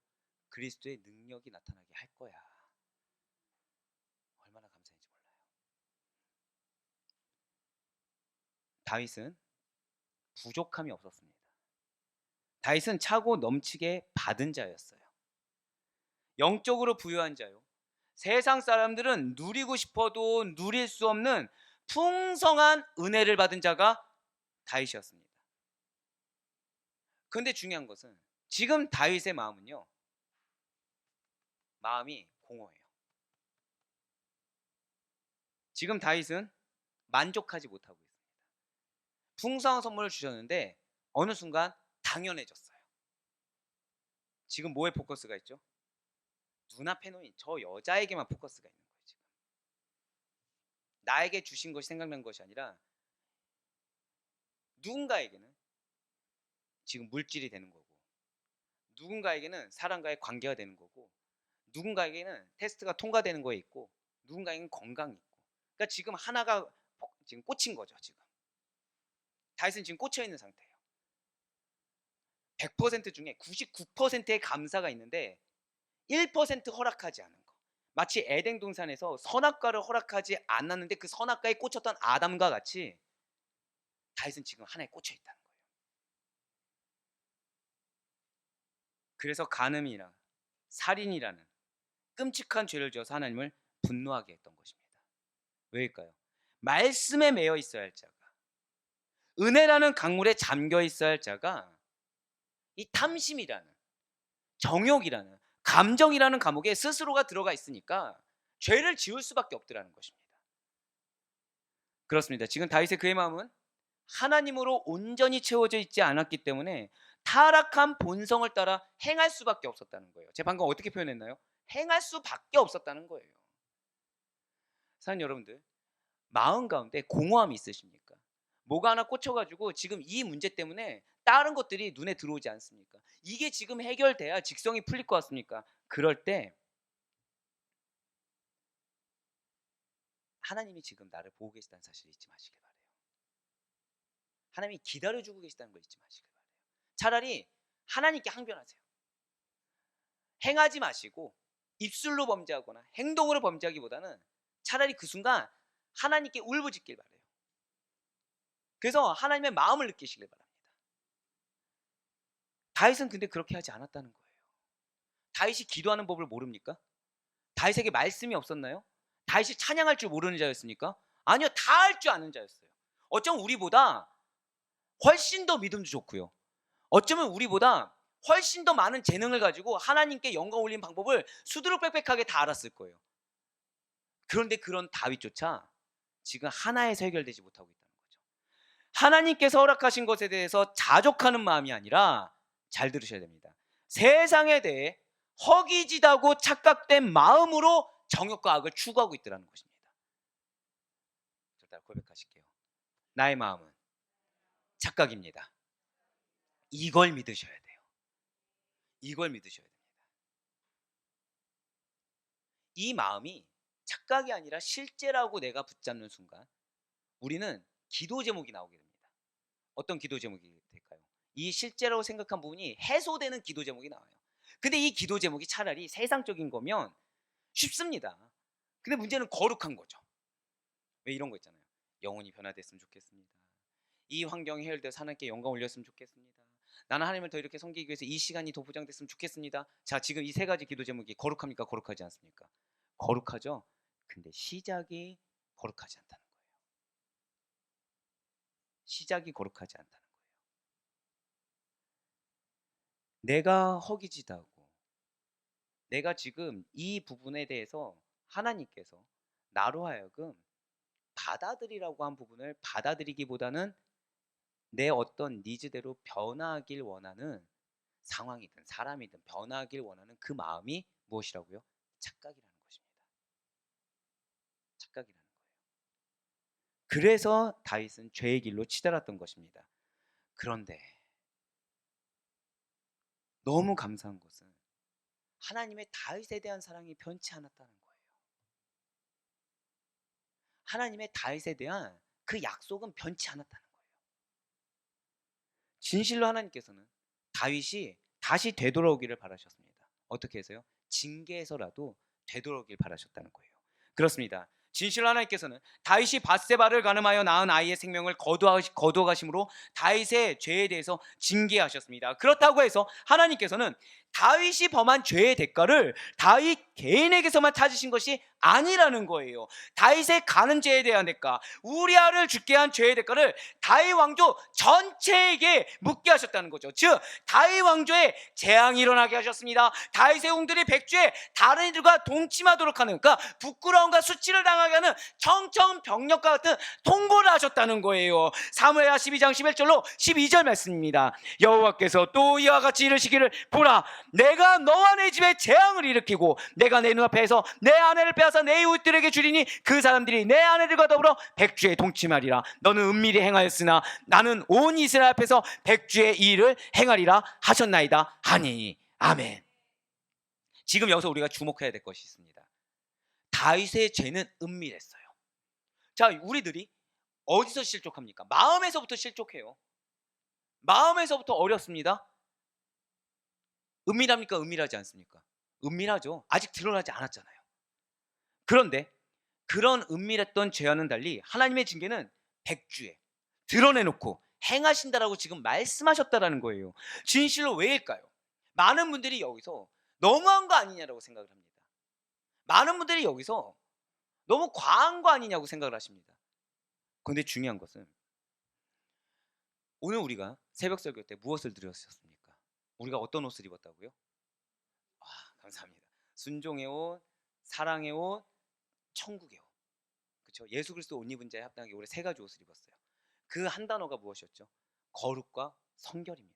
그리스도의 능력이 나타나게 할 거야. 얼마나 감사한지 몰라요. 다윗은 부족함이 없었습니다. 다윗은 차고 넘치게 받은 자였어요. 영적으로 부유한 자요. 세상 사람들은 누리고 싶어도 누릴 수 없는 풍성한 은혜를 받은 자가 다윗이었습니다. 그런데 중요한 것은 지금 다윗의 마음은요, 마음이 공허해요. 지금 다윗은 만족하지 못하고 있습니다. 풍성한 선물을 주셨는데 어느 순간 당연해졌어요. 지금 뭐에 포커스가 있죠? 눈앞에 놓인 저 여자에게만 포커스가 있는 거예요. 지금 나에게 주신 것이 생각난 것이 아니라 누군가에게는 지금 물질이 되는 거고, 누군가에게는 사람과의 관계가 되는 거고, 누군가에게는 테스트가 통과되는 거에 있고, 누군가에게는 건강이 있고. 그러니까 지금 하나가 지금 꽂힌 거죠. 지금 다윗은 지금 꽂혀 있는 상태예요. 100% 중에 99%의 감사가 있는데 1% 허락하지 않은 거. 마치 에덴 동산에서 선악과를 허락하지 않았는데 그 선악과에 꽂혔던 아담과 같이 다윗은 지금 하나에 꽂혀 있다는 거예요. 그래서 간음이나 살인이라는 끔찍한 죄를 지어서 하나님을 분노하게 했던 것입니다. 왜일까요? 말씀에 매여 있어야 할 자가, 은혜라는 강물에 잠겨 있어야 할 자가 이 탐심이라는, 정욕이라는, 감정이라는 감옥에 스스로가 들어가 있으니까 죄를 지을 수밖에 없더라는 것입니다. 그렇습니다. 지금 다윗의 그의 마음은 하나님으로 온전히 채워져 있지 않았기 때문에 타락한 본성을 따라 행할 수밖에 없었다는 거예요. 제가 방금 어떻게 표현했나요? 행할 수밖에 없었다는 거예요. 사랑하는 여러분들, 마음 가운데 공허함이 있으십니까? 뭐가 하나 꽂혀가지고 지금 이 문제 때문에 다른 것들이 눈에 들어오지 않습니까? 이게 지금 해결돼야 직성이 풀릴 것 같습니까? 그럴 때 하나님이 지금 나를 보고 계시다는 사실을 잊지 마시길 바래요. 하나님이 기다려주고 계시다는 걸 잊지 마시길 바래요. 차라리 하나님께 항변하세요. 행하지 마시고 입술로 범죄하거나 행동으로 범죄하기보다는 차라리 그 순간 하나님께 울부짖길 바래요. 그래서 하나님의 마음을 느끼시길 바랍니다. 다윗은 근데 그렇게 하지 않았다는 거예요. 다윗이 기도하는 법을 모릅니까? 다윗에게 말씀이 없었나요? 다윗이 찬양할 줄 모르는 자였습니까? 아니요, 다 할 줄 아는 자였어요. 어쩌면 우리보다 훨씬 더 믿음도 좋고요, 어쩌면 우리보다 훨씬 더 많은 재능을 가지고 하나님께 영광 올리는 방법을 수두룩빽빽하게 다 알았을 거예요. 그런데 그런 다윗조차 지금 하나에서 해결되지 못하고 있다는 거죠. 하나님께서 허락하신 것에 대해서 자족하는 마음이 아니라, 잘 들으셔야 됩니다, 세상에 대해 허기지다고 착각된 마음으로 정욕과 악을 추구하고 있더라는 것입니다. 저 따라 고백하실게요. 나의 마음은 착각입니다. 이걸 믿으셔야 돼요. 이걸 믿으셔야 됩니다. 이 마음이 착각이 아니라 실제라고 내가 붙잡는 순간 우리는 기도 제목이 나오게 됩니다. 어떤 기도 제목이 될까요? 이 실제라고 생각한 부분이 해소되는 기도 제목이 나와요. 근데 이 기도 제목이 차라리 세상적인 거면 쉽습니다. 근데 문제는 거룩한 거죠. 왜 이런 거 있잖아요. 영혼이 변화됐으면 좋겠습니다. 이 환경이 해결돼서 하나님께 영광 올렸으면 좋겠습니다. 나는 하나님을 더 이렇게 섬기기 위해서 이 시간이 더 보장됐으면 좋겠습니다. 자, 지금 이 세 가지 기도 제목이 거룩합니까? 거룩하지 않습니까? 거룩하죠. 근데 시작이 거룩하지 않다는 거예요. 시작이 거룩하지 않다는 거예요. 내가 허기지다고, 내가 지금 이 부분에 대해서 하나님께서 나로 하여금 받아들이라고 한 부분을 받아들이기보다는 내 어떤 니즈대로 변화하길 원하는 상황이든 사람이든 변화하길 원하는 그 마음이 무엇이라고요? 착각이라는 것입니다. 착각이라는 거예요. 그래서 다윗은 죄의 길로 치달았던 것입니다. 그런데 너무 감사한 것은 하나님의 다윗에 대한 사랑이 변치 않았다는 거예요. 하나님의 다윗에 대한 그 약속은 변치 않았다는 거예요. 진실로 하나님께서는 다윗이 다시 되돌아오기를 바라셨습니다. 어떻게 해서요? 징계에서라도 되돌아오길 바라셨다는 거예요. 그렇습니다. 진실로 하나님께서는 다윗이 밧세바를 가늠하여 낳은 아이의 생명을 거두어가심으로 다윗의 죄에 대해서 징계하셨습니다. 그렇다고 해서 하나님께서는 다윗이 범한 죄의 대가를 다윗 개인에게서만 찾으신 것이 아니라는 거예요. 다윗의 가는 죄에 대한 대가, 우리아를 죽게 한 죄의 대가를 다윗 왕조 전체에게 묻게 하셨다는 거죠. 즉 다윗 왕조에 재앙이 일어나게 하셨습니다. 다윗의 홍들이 백주에 다른 이들과 동침하도록 하는, 그러니까 부끄러움과 수치를 당하게 하는 청천벽력과 같은 통보를 하셨다는 거예요. 사무엘하 12장 11절로 12절 말씀입니다. 여호와께서 또 이와 같이 이르시기를, 보라, 내가 너와 내 집에 재앙을 일으키고 내가 내 눈앞에서 내 아내를 빼앗아 내 이웃들에게 주리니 그 사람들이 내 아내들과 더불어 백주에 동침하리라. 너는 은밀히 행하였으나 나는 온 이스라엘 앞에서 백주의 이 일을 행하리라 하셨나이다 하니. 아멘. 지금 여기서 우리가 주목해야 될 것이 있습니다. 다윗의 죄는 은밀했어요. 자, 우리들이 어디서 실족합니까? 마음에서부터 실족해요. 마음에서부터 어렵습니다. 은밀합니까? 은밀하지 않습니까? 은밀하죠. 아직 드러나지 않았잖아요. 그런데 그런 은밀했던 죄와는 달리 하나님의 징계는 백주에 드러내놓고 행하신다라고 지금 말씀하셨다라는 거예요. 진실로 왜일까요? 많은 분들이 여기서 너무한 거 아니냐라고 생각을 합니다. 많은 분들이 여기서 너무 과한 거 아니냐고 생각을 하십니다. 그런데 중요한 것은 오늘 우리가 새벽 설교 때 무엇을 드렸었습니까? 우리가 어떤 옷을 입었다고요? 감사합니다. 순종의 옷, 사랑의 옷, 천국의 옷. 그렇죠? 예수 그리스도 옷 입은 자에 합당하게 올해 세 가지 옷을 입었어요. 그 한 단어가 무엇이었죠? 거룩과 성결입니다.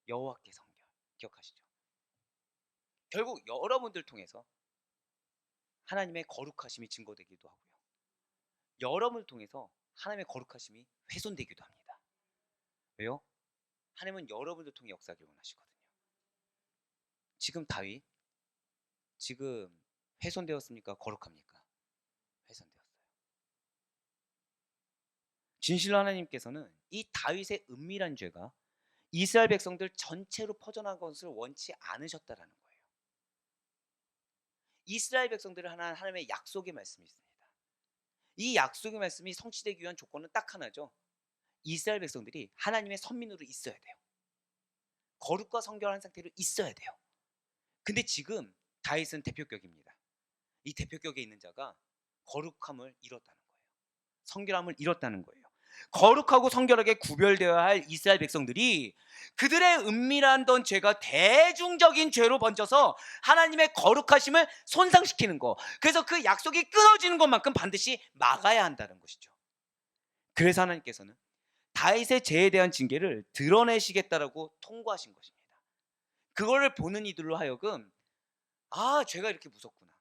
여호와께 성결. 기억하시죠? 결국 여러분들 통해서 하나님의 거룩하심이 증거되기도 하고요. 여러분을 통해서 하나님의 거룩하심이 훼손되기도 합니다. 왜요? 하나님은 여러분들 통해 역사하기를 원하시거든요. 지금 다윗, 지금 훼손되었습니까? 거룩합니까? 훼손되었어요. 진실로 하나님께서는 이 다윗의 은밀한 죄가 이스라엘 백성들 전체로 퍼져나간 것을 원치 않으셨다라는 거예요. 이스라엘 백성들을 하나님 하나님의 약속의 말씀이 있습니다. 이 약속의 말씀이 성취되기 위한 조건은 딱 하나죠. 이스라엘 백성들이 하나님의 선민으로 있어야 돼요. 거룩과 성결한 상태로 있어야 돼요. 근데 지금 다윗은 대표격입니다. 이 대표격에 있는 자가 거룩함을 잃었다는 거예요. 성결함을 잃었다는 거예요. 거룩하고 성결하게 구별되어야 할 이스라엘 백성들이 그들의 은밀한 죄가 대중적인 죄로 번져서 하나님의 거룩하심을 손상시키는 거, 그래서 그 약속이 끊어지는 것만큼 반드시 막아야 한다는 것이죠. 그래서 하나님께서는 다윗의 죄에 대한 징계를 드러내시겠다라고 통고하신 것입니다. 그거를 보는 이들로 하여금 죄가 이렇게 무섭구나,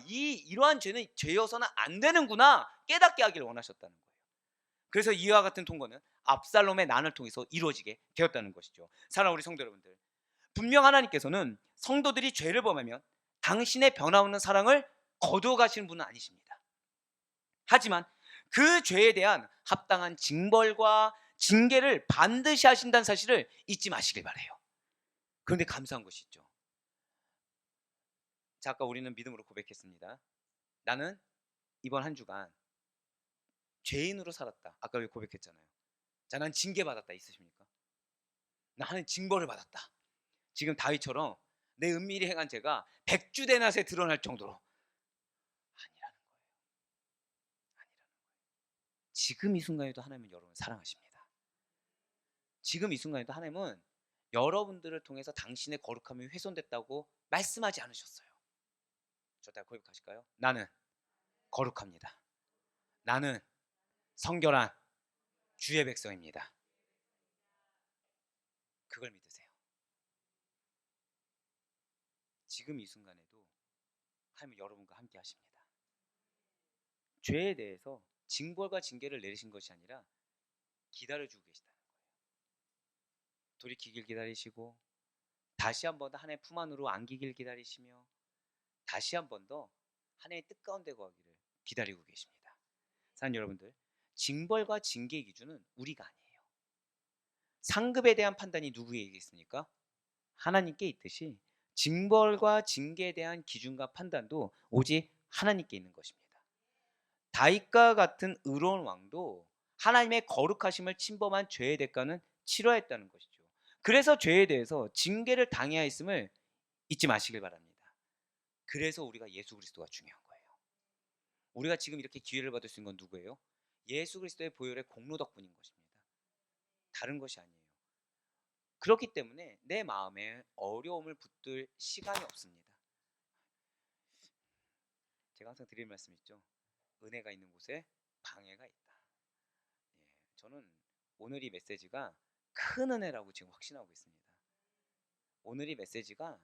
이러한 죄는 죄여서는 안 되는구나 깨닫게 하기를 원하셨다는 거예요. 그래서 이와 같은 통고는 압살롬의 난을 통해서 이루어지게 되었다는 것이죠. 사랑하는 우리 성도 여러분들, 분명 하나님께서는 성도들이 죄를 범하면 당신의 변화없는 사랑을 거두어 가시는 분은 아니십니다. 하지만 그 죄에 대한 합당한 징벌과 징계를 반드시 하신다는 사실을 잊지 마시길 바래요. 그런데 감사한 것이 있죠. 자, 아까 우리는 믿음으로 고백했습니다. 나는 이번 한 주간 죄인으로 살았다. 아까 왜 고백했잖아요. 자, 난 징계받았다. 있으십니까? 나 하나님 징벌을 받았다. 지금 다윗처럼 내 은밀히 행한 죄가 백주대낮에 드러날 정도로 아니라는 거예요. 아니라는 거예요. 지금 이 순간에도 하나님은 여러분을 사랑하십니다. 지금 이 순간에도 하나님은 여러분들을 통해서 당신의 거룩함이 훼손됐다고 말씀하지 않으셨어요. 저따 고백하실까요? 나는 거룩합니다. 나는 성결한 주의 백성입니다. 그걸 믿으세요. 지금 이 순간에도 하나님은 여러분과 함께 하십니다. 죄에 대해서 징벌과 징계를 내리신 것이 아니라 기다려주고 계시다는 거예요. 돌이키길 기다리시고 다시 한 번 더 하나님의 품 안으로 안기길 기다리시며 다시 한 번 더 하나님의 뜻 가운데 거하기를 기다리고 계십니다. 사랑하는 여러분들, 징벌과 징계의 기준은 우리가 아니에요. 상급에 대한 판단이 누구에게 있습니까? 하나님께 있듯이 징벌과 징계에 대한 기준과 판단도 오직 하나님께 있는 것입니다. 다윗과 같은 의로운 왕도 하나님의 거룩하심을 침범한 죄의 대가는 치러야 했다는 것이죠. 그래서 죄에 대해서 징계를 당해야 했음을 잊지 마시길 바랍니다. 그래서 우리가 예수 그리스도가 중요한 거예요. 우리가 지금 이렇게 기회를 받을 수 있는 건 누구예요? 예수 그리스도의 보혈의 공로 덕분인 것입니다. 다른 것이 아니에요. 그렇기 때문에 내 마음에 어려움을 붙들 시간이 없습니다. 제가 항상 드리는 말씀 있죠. 은혜가 있는 곳에 방해가 있다. 저는 오늘 이 메시지가 큰 은혜라고 지금 확신하고 있습니다. 오늘 이 메시지가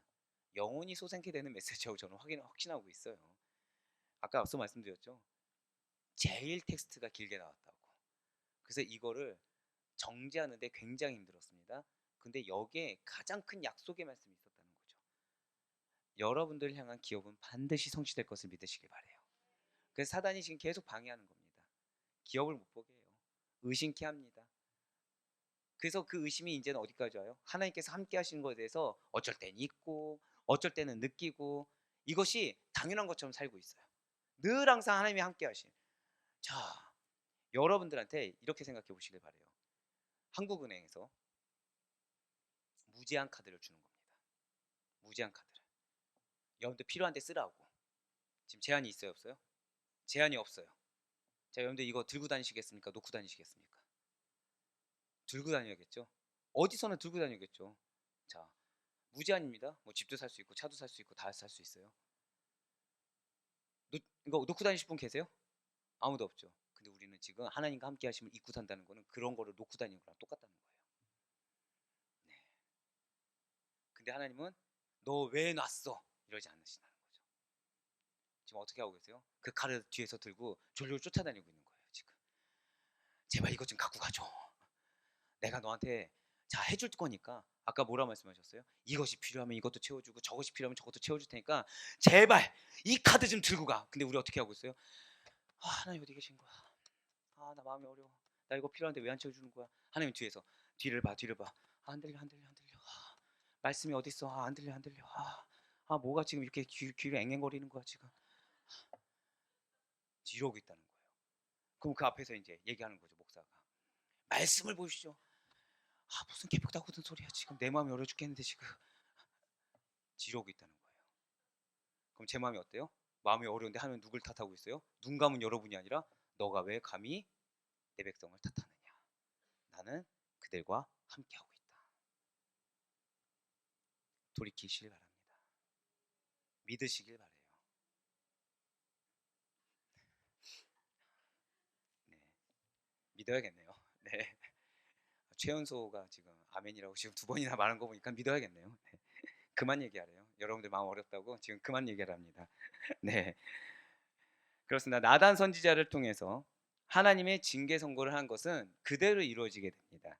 영혼이 솟게 되는 메시지라고 저는 확신하고 있어요. 아까 앞서 말씀드렸죠. 제일 텍스트가 길게 나왔다고. 그래서 이거를 정지하는데 굉장히 힘들었습니다. 근데 여기에 가장 큰 약속의 말씀이 있었다는 거죠. 여러분들을 향한 기업은 반드시 성취될 것을 믿으시길 바래요. 그래서 사단이 지금 계속 방해하는 겁니다. 기업을 못 보게 해요. 의심케 합니다. 그래서 그 의심이 이제는 어디까지 와요? 하나님께서 함께 하시는 것에 대해서 어쩔 때는 있고 어쩔 때는 느끼고 이것이 당연한 것처럼 살고 있어요. 늘 항상 하나님이 함께 하신. 자, 여러분들한테 이렇게 생각해 보시길 바래요. 한국은행에서 무제한 카드를 주는 겁니다. 무제한 카드를. 여러분들 필요한 데 쓰라고. 지금 제한이 있어요, 없어요? 제한이 없어요. 자, 여러분들 이거 들고 다니시겠습니까? 놓고 다니시겠습니까? 들고 다녀야겠죠. 어디서나 들고 다녀야겠죠. 자, 무제한입니다. 뭐 집도 살 수 있고 차도 살 수 있고 다 살 수 있어요. 이거 놓고 다니실 분 계세요? 아무도 없죠. 근데 우리는 지금 하나님과 함께 하심을 잊고 산다는 거는 그런 거를 놓고 다니는 거랑 똑같다는 거예요. 네. 근데 하나님은 너 왜 놨어? 이러지 않으시다는 거죠. 지금 어떻게 하고 계세요? 그 칼을 뒤에서 들고 졸졸 쫓아다니고 있는 거예요. 지금 제발 이것 좀 갖고 가줘. 내가 너한테 자 해줄 거니까 아까 뭐라 말씀하셨어요? 이것이 필요하면 이것도 채워주고 저것이 필요하면 저것도 채워줄 테니까 제발 이 카드 좀 들고 가. 근데 우리 어떻게 하고 있어요? 아, 하나님 어디 계신 거야? 아, 나 마음이 어려워. 나 이거 필요한데 왜 안 채워주는 거야? 하나님 뒤에서 뒤를 봐. 아, 안 들려. 아, 말씀이 어디 있어? 아, 안 들려. 아, 뭐가 지금 이렇게 귀를 앵앵거리는 거야 지금? 이러고 있다는 거예요. 그럼 그 앞에서 이제 얘기하는 거죠 목사가. 말씀을 보시죠. 아, 무슨 개벽다 굳은 소리야 지금. 내 마음이 어려 죽겠는데 지금. 이러고 있다는 거예요. 그럼 제 마음이 어때요? 마음이 어려운데 하나님 누굴 탓하고 있어요? 눈 감은 여러분이 아니라 너가 왜 감히 내 백성을 탓하느냐. 나는 그들과 함께하고 있다. 돌이키시길 바랍니다. 믿으시길 바래요. 네, 믿어야겠네요. 네. 최연소가 지금 아멘이라고 지금 2번이나 말한 거 보니까 믿어야겠네요. 네. 그만 얘기하래요. 여러분들 마음 어렵다고 지금 그만 얘기하랍니다. 네, 그렇습니다. 나단 선지자를 통해서 하나님의 징계 선고를 한 것은 그대로 이루어지게 됩니다.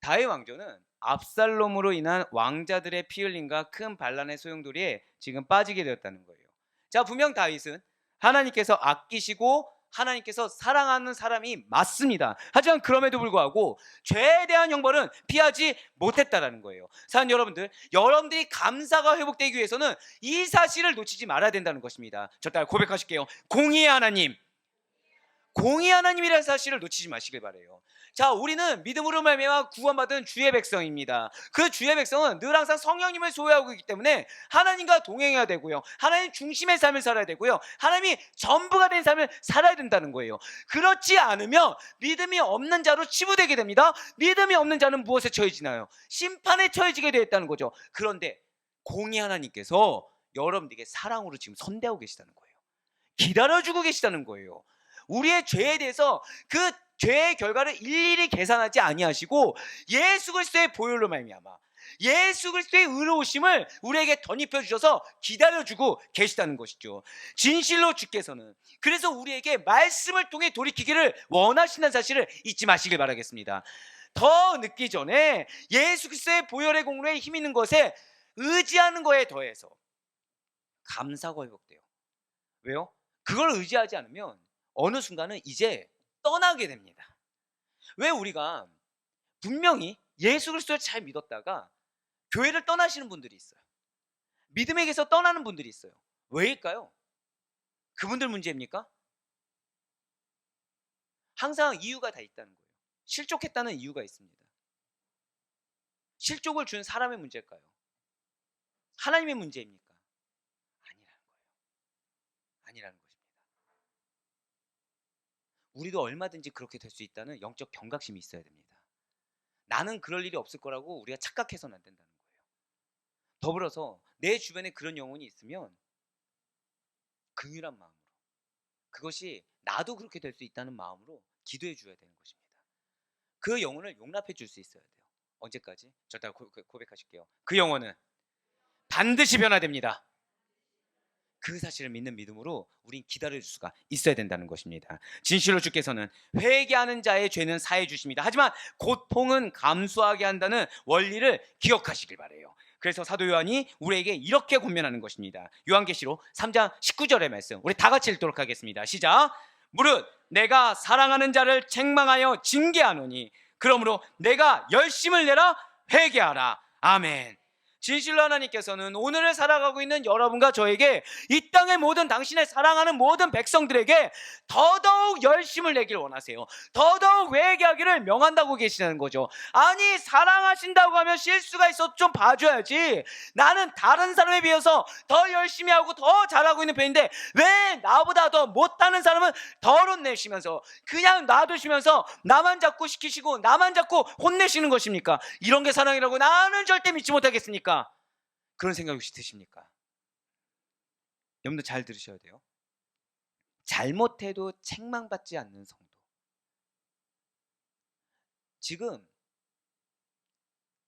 다윗 왕조는 압살롬으로 인한 왕자들의 피 흘림과 큰 반란의 소용돌이에 지금 빠지게 되었다는 거예요. 자, 분명 다윗은 하나님께서 아끼시고 하나님께서 사랑하는 사람이 맞습니다. 하지만 그럼에도 불구하고 죄에 대한 형벌은 피하지 못했다라는 거예요. 사랑하는 여러분들, 여러분들이 감사가 회복되기 위해서는 이 사실을 놓치지 말아야 된다는 것입니다. 저 따라 고백하실게요. 공의의 하나님, 공의 하나님이라는 사실을 놓치지 마시길 바래요. 자, 우리는 믿음으로 말미암아 구원받은 주의 백성입니다. 그 주의 백성은 늘 항상 성령님을 소유하고 있기 때문에 하나님과 동행해야 되고요, 하나님 중심의 삶을 살아야 되고요, 하나님이 전부가 된 삶을 살아야 된다는 거예요. 그렇지 않으면 믿음이 없는 자로 치부되게 됩니다. 믿음이 없는 자는 무엇에 처해지나요? 심판에 처해지게 되었다는 거죠. 그런데 공의 하나님께서 여러분들에게 사랑으로 지금 선대하고 계시다는 거예요. 기다려주고 계시다는 거예요. 우리의 죄에 대해서 그 죄의 결과를 일일이 계산하지 아니하시고 예수 그리스도의 보혈로 말미암아 예수 그리스도의 의로우심을 우리에게 덧입혀 주셔서 기다려주고 계시다는 것이죠. 진실로 주께서는 그래서 우리에게 말씀을 통해 돌이키기를 원하신다는 사실을 잊지 마시길 바라겠습니다. 더 늦기 전에 예수 그리스도의 보혈의 공로에 힘 있는 것에 의지하는 거에 더해서 감사가 회복돼요. 왜요? 그걸 의지하지 않으면 어느 순간은 이제 떠나게 됩니다. 왜 우리가 분명히 예수 그리스도를 잘 믿었다가 교회를 떠나시는 분들이 있어요. 믿음에게서 떠나는 분들이 있어요. 왜일까요? 그분들 문제입니까? 항상 이유가 다 있다는 거예요. 실족했다는 이유가 있습니다. 실족을 준 사람의 문제일까요? 하나님의 문제입니까? 아니라는 거예요. 아니라는 것입니다. 우리도 얼마든지 그렇게 될 수 있다는 영적 경각심이 있어야 됩니다. 나는 그럴 일이 없을 거라고 우리가 착각해서는 안 된다는 거예요. 더불어서 내 주변에 그런 영혼이 있으면 긍휼한 마음으로, 그것이 나도 그렇게 될 수 있다는 마음으로 기도해 줘야 되는 것입니다. 그 영혼을 용납해 줄 수 있어야 돼요. 언제까지? 저 따라 고백하실게요. 그 영혼은 반드시 변화됩니다. 그 사실을 믿는 믿음으로 우린 기다려줄 수가 있어야 된다는 것입니다. 진실로 주께서는 회개하는 자의 죄는 사해 주십니다. 하지만 고통은 감수하게 한다는 원리를 기억하시길 바래요. 그래서 사도 요한이 우리에게 이렇게 권면하는 것입니다. 요한계시록 3장 19절의 말씀, 우리 다 같이 읽도록 하겠습니다. 시작. 무릇 내가 사랑하는 자를 책망하여 징계하노니 그러므로 내가 열심을 내라 회개하라. 아멘. 진실로 하나님께서는 오늘을 살아가고 있는 여러분과 저에게 이 땅의 모든 당신의 사랑하는 모든 백성들에게 더더욱 열심을 내길 원하세요. 더더욱 회개하기를 명한다고 계시는 거죠. 아니, 사랑하신다고 하면 실수가 있어도 좀 봐줘야지. 나는 다른 사람에 비해서 더 열심히 하고 더 잘하고 있는 편인데 왜 나보다 더 못하는 사람은 덜혼내시면서 그냥 놔두시면서 나만 자꾸 시키시고 나만 자꾸 혼내시는 것입니까? 이런 게 사랑이라고 나는 절대 믿지 못하겠습니까? 그런 생각이 혹시 드십니까? 여러분들 잘 들으셔야 돼요. 잘못해도 책망받지 않는 성도. 지금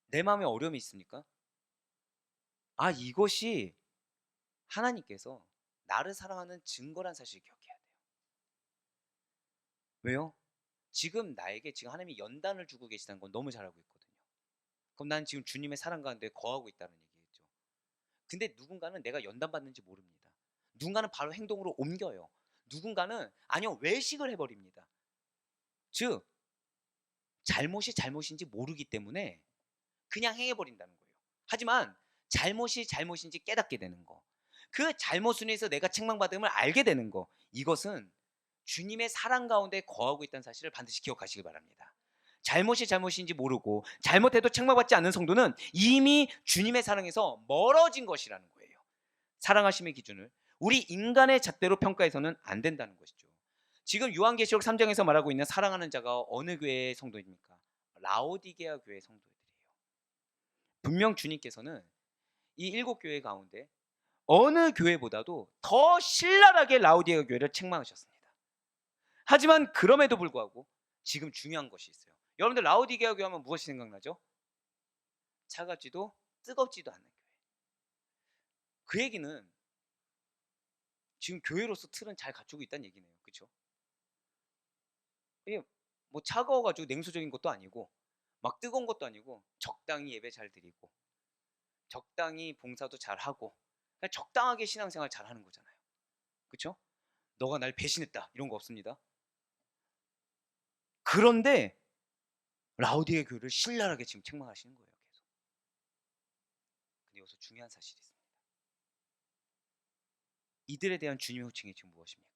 내 마음에 어려움이 있습니까? 아, 이것이 하나님께서 나를 사랑하는 증거란 사실을 기억해야 돼요. 왜요? 지금 나에게 지금 하나님이 연단을 주고 계시다는 건 너무 잘 알고 있거든요. 그럼 난 지금 주님의 사랑 가운데 거하고 있다는 얘기겠죠. 근데 누군가는 내가 연단받는지 모릅니다. 누군가는 바로 행동으로 옮겨요. 누군가는 아니요, 외식을 해버립니다. 즉 잘못이 잘못인지 모르기 때문에 그냥 행해버린다는 거예요. 하지만 잘못이 잘못인지 깨닫게 되는 거, 그 잘못을 위해서 내가 책망받음을 알게 되는 거, 이것은 주님의 사랑 가운데 거하고 있다는 사실을 반드시 기억하시기 바랍니다. 잘못이 잘못인지 모르고 잘못해도 책망받지 않는 성도는 이미 주님의 사랑에서 멀어진 것이라는 거예요. 사랑하심의 기준을 우리 인간의 잣대로 평가해서는 안 된다는 것이죠. 지금 요한계시록 3장에서 말하고 있는 사랑하는 자가 어느 교회의 성도입니까? 라오디게아 교회의 성도들이에요. 분명 주님께서는 이 7교회 가운데 어느 교회보다도 더 신랄하게 라오디게아 교회를 책망하셨습니다. 하지만 그럼에도 불구하고 지금 중요한 것이 있어요. 여러분들 라오디게아 교회 하면 무엇이 생각나죠? 차갑지도 뜨겁지도 않는 교회. 그 얘기는 지금 교회로서 틀은 잘 갖추고 있다는 얘기네요. 그렇죠? 이게 뭐 차가워가지고 냉소적인 것도 아니고 막 뜨거운 것도 아니고 적당히 예배 잘 드리고 적당히 봉사도 잘 하고 적당하게 신앙생활 잘 하는 거잖아요. 그렇죠? 너가 날 배신했다 이런 거 없습니다. 그런데 라우디게 교회를 신랄하게 지금 책망하시는 거예요. 계속. 근데 여기서 중요한 사실이 있습니다. 이들에 대한 주님의 호칭이 지금 무엇입니까?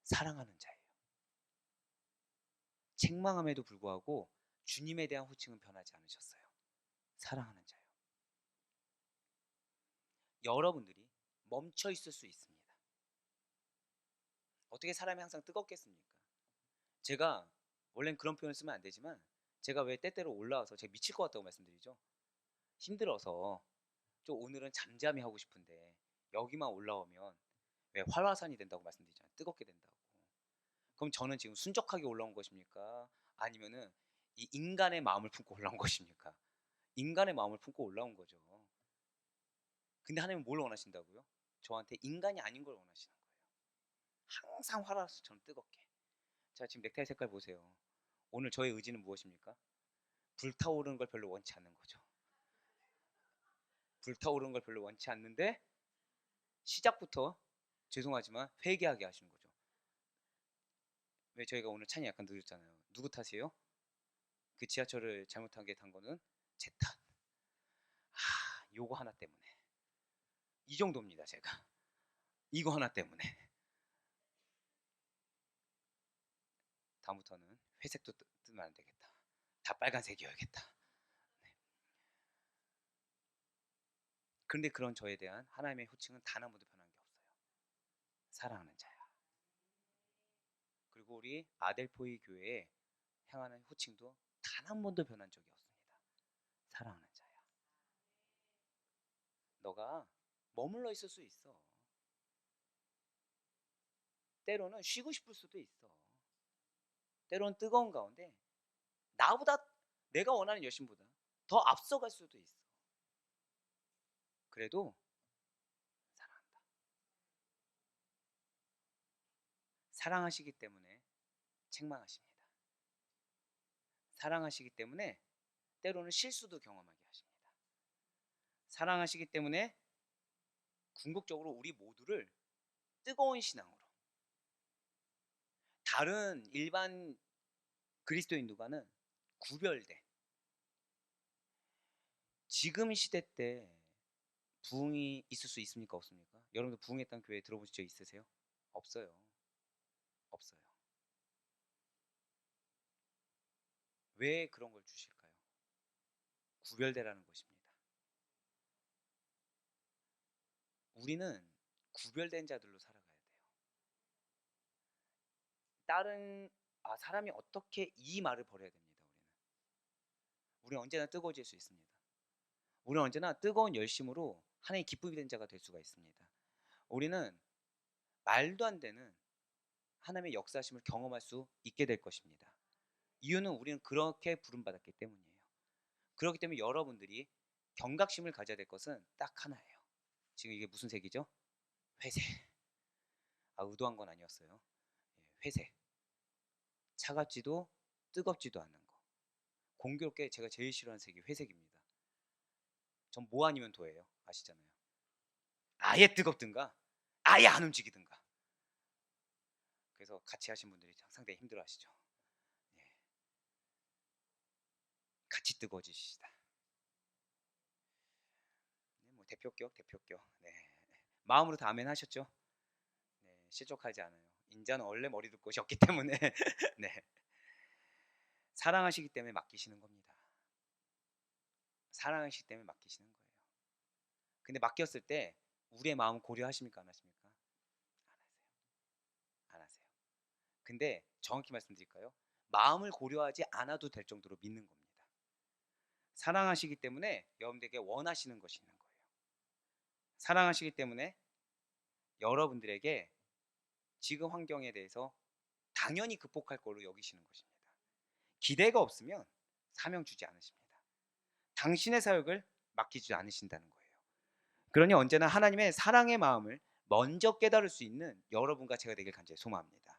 사랑하는 자예요. 책망함에도 불구하고 주님에 대한 호칭은 변하지 않으셨어요. 사랑하는 자예요. 여러분들이 멈춰 있을 수 있습니다. 어떻게 사람이 항상 뜨겁겠습니까? 제가 원래는 그런 표현을 쓰면 안 되지만 제가 왜 때때로 올라와서 제가 미칠 것 같다고 말씀드리죠. 힘들어서 좀 오늘은 잠잠히 하고 싶은데 여기만 올라오면 왜 활화산이 된다고 말씀드리잖아요. 뜨겁게 된다고. 그럼 저는 지금 순적하게 올라온 것입니까? 아니면은 이 인간의 마음을 품고 올라온 것입니까? 인간의 마음을 품고 올라온 거죠. 근데 하나님은 뭘 원하신다고요? 저한테 인간이 아닌 걸 원하시는 거예요. 항상 활활해서 저는 뜨겁게. 자, 지금 넥타이 색깔 보세요. 오늘 저의 의지는 무엇입니까? 불타오르는 걸 별로 원치 않는 거죠. 불타오르는 걸 별로 원치 않는데 시작부터 죄송하지만 회개하게 하시는 거죠. 왜 저희가 오늘 찬이 약간 늦었잖아요. 누구 탓이에요? 그 지하철을 잘못하게 탄 거는 제 탓. 요거 하나 때문에. 이 정도입니다, 제가. 이거 하나 때문에. 다음부터는 회색도 뜨면 안 되겠다. 다 빨간색이어야겠다. 네. 그런데 그런 저에 대한 하나님의 호칭은 단 한 번도 변한 게 없어요. 사랑하는 자야. 그리고 우리 아델포이 교회에 향하는 호칭도 단 한 번도 변한 적이 없습니다. 사랑하는 자야. 너가 머물러 있을 수 있어. 때로는 쉬고 싶을 수도 있어. 때로는 뜨거운 가운데 나보다 내가 원하는 여신보다 더 앞서갈 수도 있어. 그래도 사랑한다. 사랑하시기 때문에 책망하십니다. 사랑하시기 때문에 때로는 실수도 경험하게 하십니다. 사랑하시기 때문에 궁극적으로 우리 모두를 뜨거운 신앙으로 다른 일반 그리스도인들과는 구별돼. 지금 시대 때 부흥이 있을 수 있습니까? 없습니까? 여러분들 부흥했던 교회 들어보신 적 있으세요? 없어요. 없어요. 왜 그런 걸 주실까요? 구별되라는 것입니다. 우리는 구별된 자들로 살아가야 돼요. 다른 사람이 어떻게 이 말을 버려야 됩니다. 우리는 언제나 뜨거워질 수 있습니다. 우리는 언제나 뜨거운 열심으로 하나님의 기쁨이 된 자가 될 수가 있습니다. 우리는 말도 안 되는 하나님의 역사심을 경험할 수 있게 될 것입니다. 이유는 우리는 그렇게 부름받았기 때문이에요. 그렇기 때문에 여러분들이 경각심을 가져야 될 것은 딱 하나예요. 지금 이게 무슨 색이죠? 회색. 의도한 건 아니었어요. 회색. 차갑지도 뜨겁지도 않은 거. 공교롭게 제가 제일 싫어하는 색이 회색입니다. 전 뭐 아니면 도예요. 아시잖아요. 아예 뜨겁든가 아예 안 움직이든가. 그래서 같이 하신 분들이 상당히 힘들어 하시죠. 같이 뜨거워지시다. 뭐 대표격. 네. 마음으로 다 아멘 하셨죠? 네, 실족하지 않아요. 인자는 원래 머리 둘 곳이 없기 때문에 네. 사랑하시기 때문에 맡기시는 겁니다. 사랑하시기 때문에 맡기시는 거예요. 근데 맡겼을 때 우리의 마음 고려하십니까? 안 하십니까? 안 하세요. 안 하세요. 근데 정확히 말씀드릴까요? 마음을 고려하지 않아도 될 정도로 믿는 겁니다. 사랑하시기 때문에 여러분들에게 원하시는 것이 있는 거예요. 사랑하시기 때문에 여러분들에게 지금 환경에 대해서 당연히 극복할 걸로 여기시는 것입니다. 기대가 없으면 사명 주지 않으십니다. 당신의 사역을 맡기지 않으신다는 거예요. 그러니 언제나 하나님의 사랑의 마음을 먼저 깨달을 수 있는 여러분과 제가 되길 간절히 소망합니다.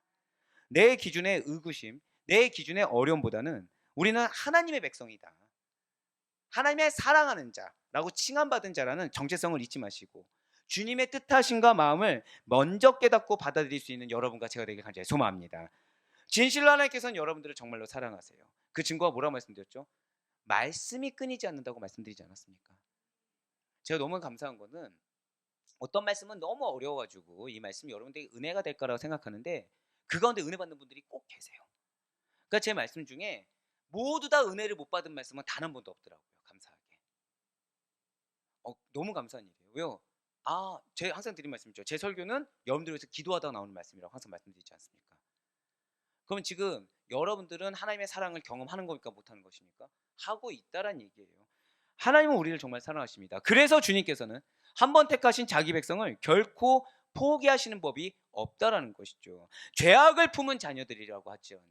내 기준의 의구심, 내 기준의 어려움보다는 우리는 하나님의 백성이다. 하나님의 사랑하는 자라고 칭함받은 자라는 정체성을 잊지 마시고 주님의 뜻하심과 마음을 먼저 깨닫고 받아들일 수 있는 여러분과 제가 되길 간절히 소망합니다. 진실로 하나님께서는 여러분들을 정말로 사랑하세요. 그 증거가 뭐라고 말씀드렸죠? 말씀이 끊이지 않는다고 말씀드리지 않았습니까? 제가 너무 감사한 거는 어떤 말씀은 너무 어려워가지고 이 말씀이 여러분들에게 은혜가 될 거라고 생각하는데 그 가운데 은혜 받는 분들이 꼭 계세요. 그러니까 제 말씀 중에 모두 다 은혜를 못 받은 말씀은 단 한 번도 없더라고요. 감사하게. 너무 감사한 일이에요. 왜요? 제가 항상 드린 말씀이죠. 제 설교는 여러분들 위해서 기도하다가 나오는 말씀이라고 항상 말씀드리지 않습니까? 그럼 지금 여러분들은 하나님의 사랑을 경험하는 겁니까? 못하는 것입니까? 하고 있다란 얘기예요. 하나님은 우리를 정말 사랑하십니다. 그래서 주님께서는 한 번 택하신 자기 백성을 결코 포기하시는 법이 없다라는 것이죠. 죄악을 품은 자녀들이라고 하죠.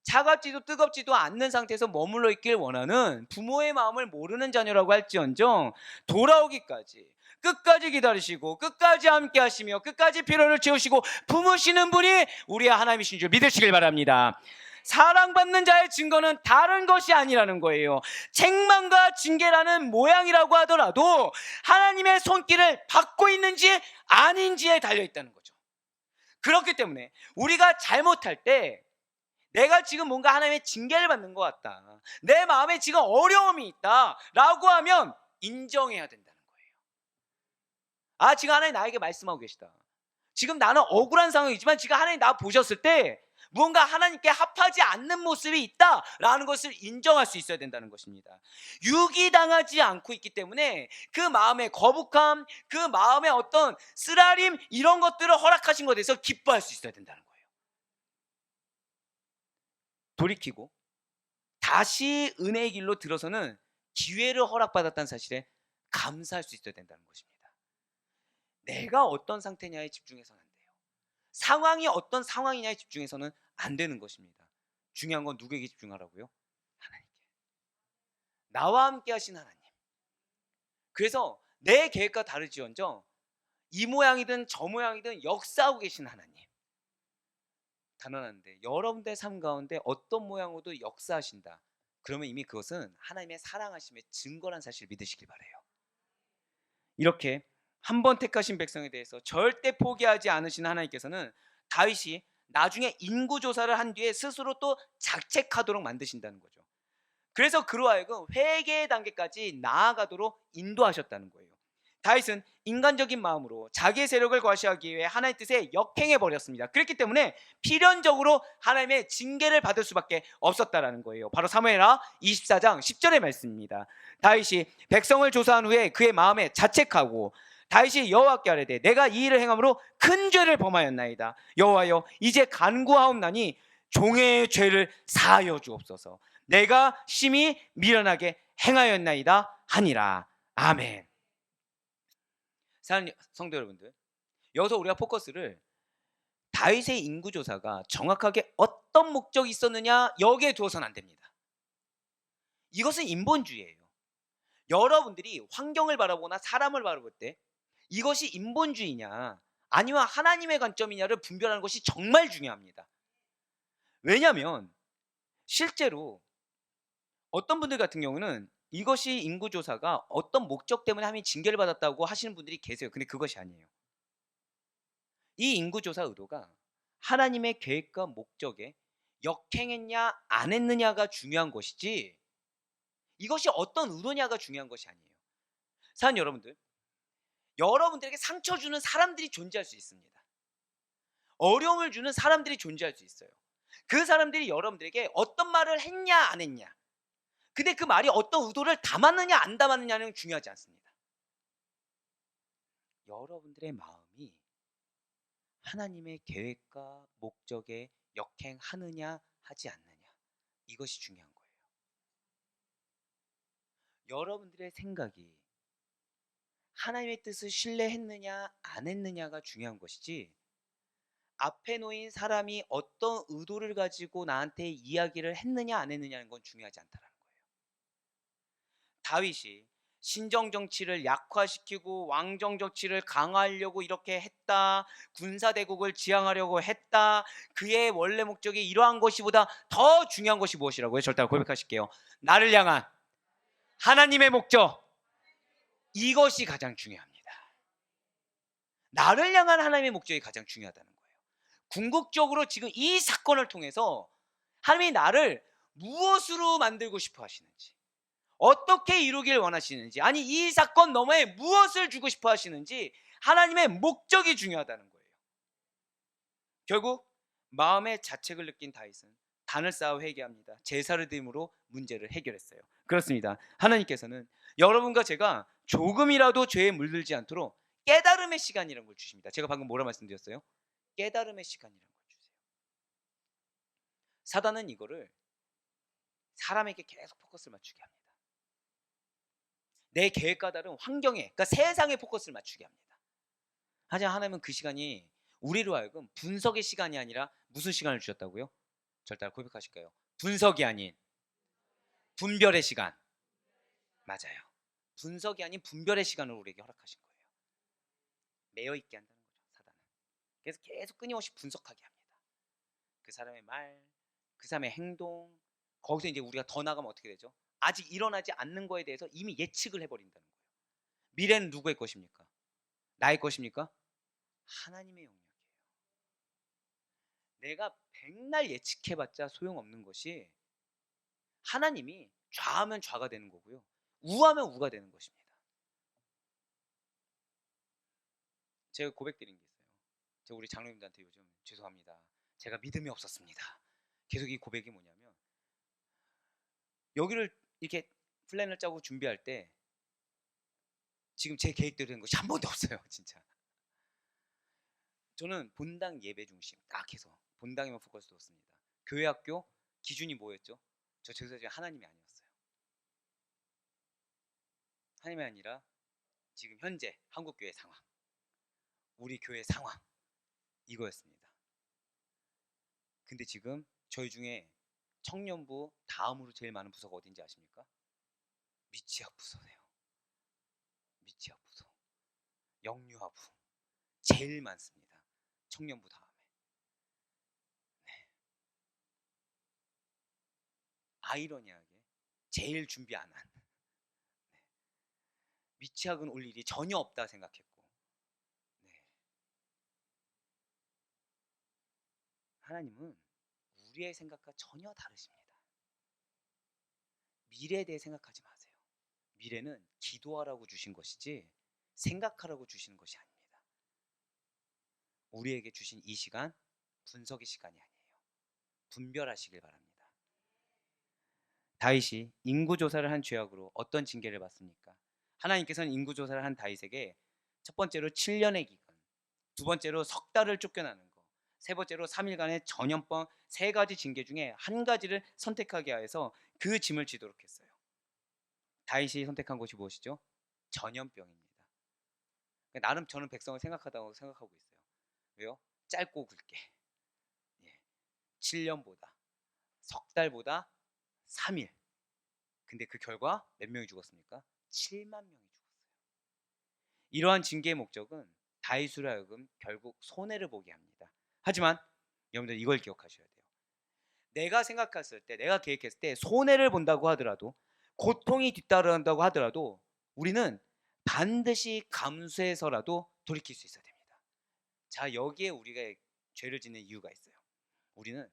차갑지도 뜨겁지도 않는 상태에서 머물러 있길 원하는 부모의 마음을 모르는 자녀라고 할지언정 돌아오기까지 끝까지 기다리시고 끝까지 함께 하시며 끝까지 피로를 채우시고 품으시는 분이 우리의 하나님이신 줄 믿으시길 바랍니다. 사랑받는 자의 증거는 다른 것이 아니라는 거예요. 책망과 징계라는 모양이라고 하더라도 하나님의 손길을 받고 있는지 아닌지에 달려있다는 거죠. 그렇기 때문에 우리가 잘못할 때 내가 지금 뭔가 하나님의 징계를 받는 것 같다, 내 마음에 지금 어려움이 있다 라고 하면 인정해야 된다는 거예요. 지금 하나님 나에게 말씀하고 계시다. 지금 나는 억울한 상황이지만 지금 하나님 나 보셨을 때 무언가 하나님께 합하지 않는 모습이 있다라는 것을 인정할 수 있어야 된다는 것입니다. 유기당하지 않고 있기 때문에 그 마음의 거북함, 그 마음의 어떤 쓰라림, 이런 것들을 허락하신 것에 대해서 기뻐할 수 있어야 된다는 거예요. 돌이키고 다시 은혜의 길로 들어서는 기회를 허락받았다는 사실에 감사할 수 있어야 된다는 것입니다. 내가 어떤 상태냐에 집중해서는 안 돼요. 상황이 어떤 상황이냐에 집중해서는 안 되는 것입니다. 중요한 건 누구에게 집중하라고요? 하나님께. 나와 함께 하신 하나님. 그래서 내 계획과 다르지언정 이 모양이든 저 모양이든 역사하고 계신 하나님. 단언하는데 여러분들의 삶 가운데 어떤 모양으로도 역사하신다. 그러면 이미 그것은 하나님의 사랑하심의 증거란 사실을 믿으시길 바라요. 이렇게 한 번 택하신 백성에 대해서 절대 포기하지 않으신 하나님께서는 다윗이 나중에 인구조사를 한 뒤에 스스로 또 자책하도록 만드신다는 거죠. 그래서 그로 하여금 회개의 단계까지 나아가도록 인도하셨다는 거예요. 다윗은 인간적인 마음으로 자기의 세력을 과시하기 위해 하나님의 뜻에 역행해 버렸습니다. 그렇기 때문에 필연적으로 하나님의 징계를 받을 수밖에 없었다라는 거예요. 바로 사무엘하 24장 10절의 말씀입니다. 다윗이 백성을 조사한 후에 그의 마음에 자책하고 다윗이 여호와께 아뢰되 내가 이 일을 행함으로 큰 죄를 범하였나이다. 여호와여 이제 간구하옵나니 종의 죄를 사하여 주옵소서. 내가 심히 미련하게 행하였나이다 하니라. 아멘. 사랑하는 성도 여러분들, 여기서 우리가 포커스를 다윗의 인구조사가 정확하게 어떤 목적이 있었느냐 여기에 두어서는 안 됩니다. 이것은 인본주의예요. 여러분들이 환경을 바라보거나 사람을 바라볼 때 이것이 인본주의냐 아니면 하나님의 관점이냐를 분별하는 것이 정말 중요합니다. 왜냐하면 실제로 어떤 분들 같은 경우는 이것이 인구조사가 어떤 목적 때문에 하나님이 징계를 받았다고 하시는 분들이 계세요. 근데 그것이 아니에요. 이 인구조사 의도가 하나님의 계획과 목적에 역행했냐 안 했느냐가 중요한 것이지 이것이 어떤 의도냐가 중요한 것이 아니에요. 사랑하는 여러분들, 여러분들에게 상처 주는 사람들이 존재할 수 있습니다. 어려움을 주는 사람들이 존재할 수 있어요. 그 사람들이 여러분들에게 어떤 말을 했냐 안 했냐, 근데 그 말이 어떤 의도를 담았느냐 안 담았느냐는 중요하지 않습니다. 여러분들의 마음이 하나님의 계획과 목적에 역행하느냐 하지 않느냐, 이것이 중요한 거예요. 여러분들의 생각이 하나님의 뜻을 신뢰했느냐 안 했느냐가 중요한 것이지 앞에 놓인 사람이 어떤 의도를 가지고 나한테 이야기를 했느냐 안 했느냐는 건 중요하지 않다라는 거예요. 다윗이 신정정치를 약화시키고 왕정정치를 강화하려고 이렇게 했다, 군사대국을 지향하려고 했다, 그의 원래 목적이 이러한 것이보다 더 중요한 것이 무엇이라고요? 절대 고백하실게요. 나를 향한 하나님의 목적, 이것이 가장 중요합니다. 나를 향한 하나님의 목적이 가장 중요하다는 거예요. 궁극적으로 지금 이 사건을 통해서 하나님이 나를 무엇으로 만들고 싶어 하시는지, 어떻게 이루길 원하시는지, 아니 이 사건 너머에 무엇을 주고 싶어 하시는지 하나님의 목적이 중요하다는 거예요. 결국 마음의 자책을 느낀 다윗은 단을 쌓아 회개합니다. 제사를 드림으로 문제를 해결했어요. 그렇습니다. 하나님께서는 여러분과 제가 조금이라도 죄에 물들지 않도록 깨달음의 시간이라는 걸 주십니다. 제가 방금 뭐라 말씀드렸어요? 깨달음의 시간이라는 걸 주세요. 사단은 이거를 사람에게 계속 포커스를 맞추게 합니다. 내 계획과 다른 환경에, 그러니까 세상에 포커스를 맞추게 합니다. 하지만 하나님은 그 시간이 우리로 하여금 분석의 시간이 아니라 무슨 시간을 주셨다고요? 절 따라 고백하실까요? 분석이 아닌 분별의 시간. 맞아요. 분석이 아닌 분별의 시간을 우리에게 허락하신 거예요. 매여 있게 한다는 거죠, 사단은. 그래서 계속 끊임없이 분석하게 합니다. 그 사람의 말, 그 사람의 행동, 거기서 이제 우리가 더 나가면 어떻게 되죠? 아직 일어나지 않는 거에 대해서 이미 예측을 해버린다는 거예요. 미래는 누구의 것입니까? 나의 것입니까? 하나님의 영역이에요. 내가 백날 예측해봤자 소용없는 것이 하나님이 좌하면 좌가 되는 거고요, 우하면 우가 되는 것입니다. 제가 고백드린 게 있어요. 제가 우리 장로님들한테 요즘 죄송합니다, 제가 믿음이 없었습니다. 계속 이 고백이 뭐냐면, 여기를 이렇게 플랜을 짜고 준비할 때 지금 제 계획대로 된 것이 한 번도 없어요. 진짜 저는 본당 예배 중심 딱 해서 본당에만 포커스 뒀습니다. 교회 학교 기준이 뭐였죠? 저 죄송하지만 하나님이 아니었어요. 하나님이 아니라 지금 현재 한국교회 상황, 우리 교회 상황, 이거였습니다. 근데 지금 저희 중에 청년부 다음으로 제일 많은 부서가 어딘지 아십니까? 미취학 부서네요. 미취학 부서, 영유아부 제일 많습니다. 청년부 다음에. 네. 아이러니하게 제일 준비 안 한. 네. 미취학은 올 일이 전혀 없다 생각했고, 네. 하나님은 우리의 생각과 전혀 다르십니다. 미래에 대해 생각하지 마세요. 미래는 기도하라고 주신 것이지 생각하라고 주시는 것이 아닙니다. 우리에게 주신 이 시간 분석의 시간이 아니에요. 분별하시길 바랍니다. 다윗이 인구조사를 한 죄악으로 어떤 징계를 받습니까? 하나님께서는 인구조사를 한 다윗에게 첫 번째로 7년의 기간, 두 번째로 석 달을 쫓겨나는 거, 세 번째로 3일간의 전염병, 세 가지 징계 중에 한 가지를 선택하게 하여서 그 짐을 지도록 했어요. 다윗이 선택한 것이 무엇이죠? 전염병입니다. 나름 저는 백성을 생각하다고 생각하고 있어요. 왜요? 짧고 굵게. 7년보다, 석 달보다 3일. 근데 그 결과 몇 명이 죽었습니까? 7만 명이 죽었어요. 이러한 징계의 목적은 다윗으로 하여금 결국 손해를 보게 합니다. 하지만 여러분들 이걸 기억하셔야 돼요. 내가 생각했을 때, 내가 계획했을 때 손해를 본다고 하더라도, 고통이 뒤따른다고 하더라도 우리는 반드시 감수해서라도 돌이킬 수 있어야 됩니다. 자, 여기에 우리가 죄를 짓는 이유가 있어요. 우리는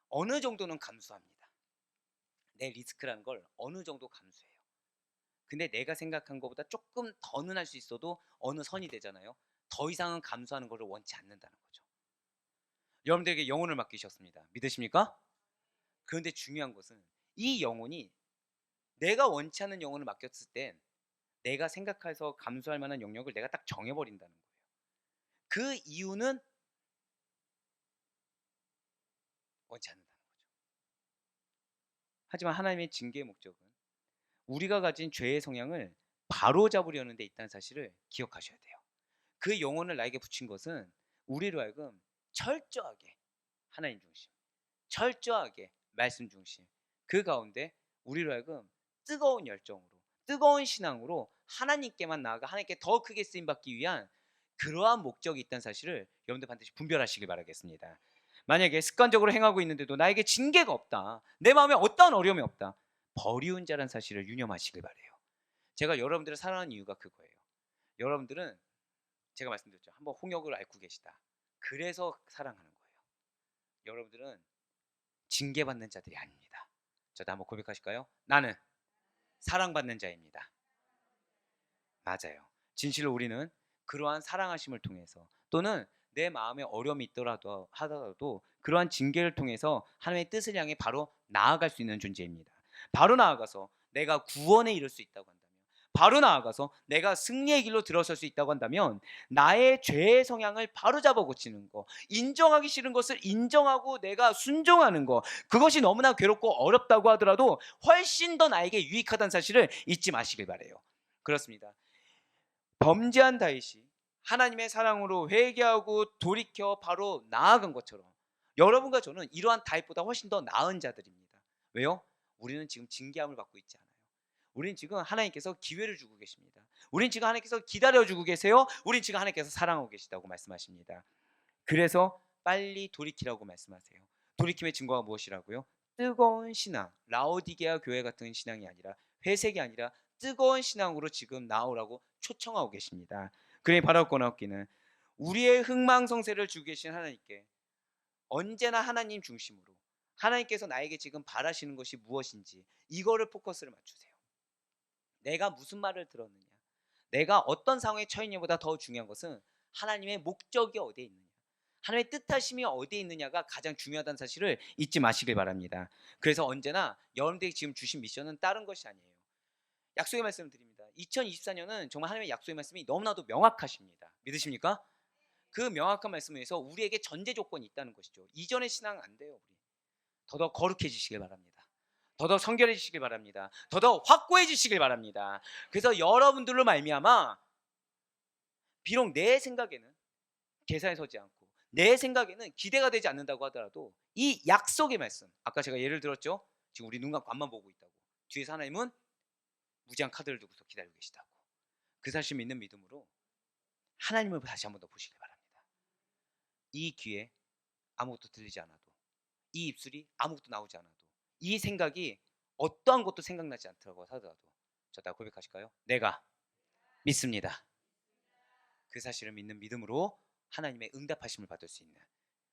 어느 정도는 감수합니다. 내 리스크라는 걸 어느 정도 감수해요. 근데 내가 생각한 것보다 조금 더는 할 수 있어도 어느 선이 되잖아요. 더 이상은 감수하는 것을 원치 않는다는 거죠. 여러분들에게 영혼을 맡기셨습니다. 믿으십니까? 그런데 중요한 것은 이 영혼이 내가 원치 않는 영혼을 맡겼을 땐 내가 생각해서 감수할 만한 영역을 내가 딱 정해버린다는 거예요. 그 이유는 원치 않는다는 거죠. 하지만 하나님의 징계의 목적은 우리가 가진 죄의 성향을 바로잡으려는 데 있다는 사실을 기억하셔야 돼요. 그 영혼을 나에게 붙인 것은 우리로 하여금 철저하게 하나님 중심, 철저하게 말씀 중심, 그 가운데 우리로 하여금 뜨거운 열정으로, 뜨거운 신앙으로 하나님께만 나아가 하나님께 더 크게 쓰임받기 위한 그러한 목적이 있다는 사실을 여러분들 반드시 분별하시길 바라겠습니다. 만약에 습관적으로 행하고 있는데도 나에게 징계가 없다, 내 마음에 어떠한 어려움이 없다, 버리운 자라는 사실을 유념하시길 바라요. 제가 여러분들을 사랑하는 이유가 그거예요. 여러분들은 제가 말씀드렸죠. 한번 홍역을 앓고 계시다. 그래서 사랑하는 거예요. 여러분들은 징계받는 자들이 아닙니다. 저도 한번 고백하실까요? 나는 사랑받는 자입니다. 맞아요. 진실로 우리는 그러한 사랑하심을 통해서 또는 내 마음에 어려움이 있더라도 하더라도 그러한 징계를 통해서 하나님의 뜻을 향해 바로 나아갈 수 있는 존재입니다. 바로 나아가서 내가 구원에 이를 수 있다고 한다면, 바로 나아가서 내가 승리의 길로 들어설 수 있다고 한다면, 나의 죄의 성향을 바로잡아 고치는 거, 인정하기 싫은 것을 인정하고 내가 순종하는 거, 그것이 너무나 괴롭고 어렵다고 하더라도 훨씬 더 나에게 유익하다는 사실을 잊지 마시길 바래요. 그렇습니다. 범죄한 다윗이 하나님의 사랑으로 회개하고 돌이켜 바로 나아간 것처럼 여러분과 저는 이러한 다윗보다 훨씬 더 나은 자들입니다. 왜요? 우리는 지금 징계함을 받고 있지 않아요. 우리는 지금 하나님께서 기회를 주고 계십니다. 우리는 지금 하나님께서 기다려주고 계세요. 우리는 지금 하나님께서 사랑하고 계시다고 말씀하십니다. 그래서 빨리 돌이키라고 말씀하세요. 돌이킴의 증거가 무엇이라고요? 뜨거운 신앙, 라오디게아 교회 같은 신앙이 아니라, 회색이 아니라 뜨거운 신앙으로 지금 나오라고 초청하고 계십니다. 그러니 바라옵고 나옵기는 우리의 흥망성쇠를 주고 계신 하나님께 언제나 하나님 중심으로, 하나님께서 나에게 지금 바라시는 것이 무엇인지 이거를 포커스를 맞추세요. 내가 무슨 말을 들었느냐, 내가 어떤 상황에 처했냐보다 더 중요한 것은 하나님의 목적이 어디에 있느냐, 하나님의 뜻하심이 어디에 있느냐가 가장 중요하다는 사실을 잊지 마시길 바랍니다. 그래서 언제나 여러분들이 지금 주신 미션은 다른 것이 아니에요. 약속의 말씀을 드립니다. 2024년은 정말 하나님의 약속의 말씀이 너무나도 명확하십니다. 믿으십니까? 그 명확한 말씀을 위해서 우리에게 전제 조건이 있다는 것이죠. 이전의 신앙 안 돼요. 우리 더더 거룩해지시길 바랍니다. 더더 성결해지시길 바랍니다. 더더 확고해지시길 바랍니다. 그래서 여러분들로 말미암아 비록 내 생각에는 계산에 서지 않고 내 생각에는 기대가 되지 않는다고 하더라도 이 약속의 말씀, 아까 제가 예를 들었죠. 지금 우리 눈 감고 앞만 보고 있다고. 뒤에서 하나님은 무제한 카드를 두고서 기다리고 계시다고. 그 사실 믿는 믿음으로 하나님을 다시 한번 더 보시길 바랍니다. 이 귀에 아무것도 들리지 않아도, 이 입술이 아무것도 나오지 않아도, 이 생각이 어떠한 것도 생각나지 않더라고 하더라도 저 다 고백하실까요? 내가 믿습니다. 그 사실을 믿는 믿음으로 하나님의 응답하심을 받을 수 있는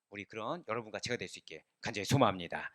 우리 그런 여러분과 제가 될 수 있게 간절히 소망합니다.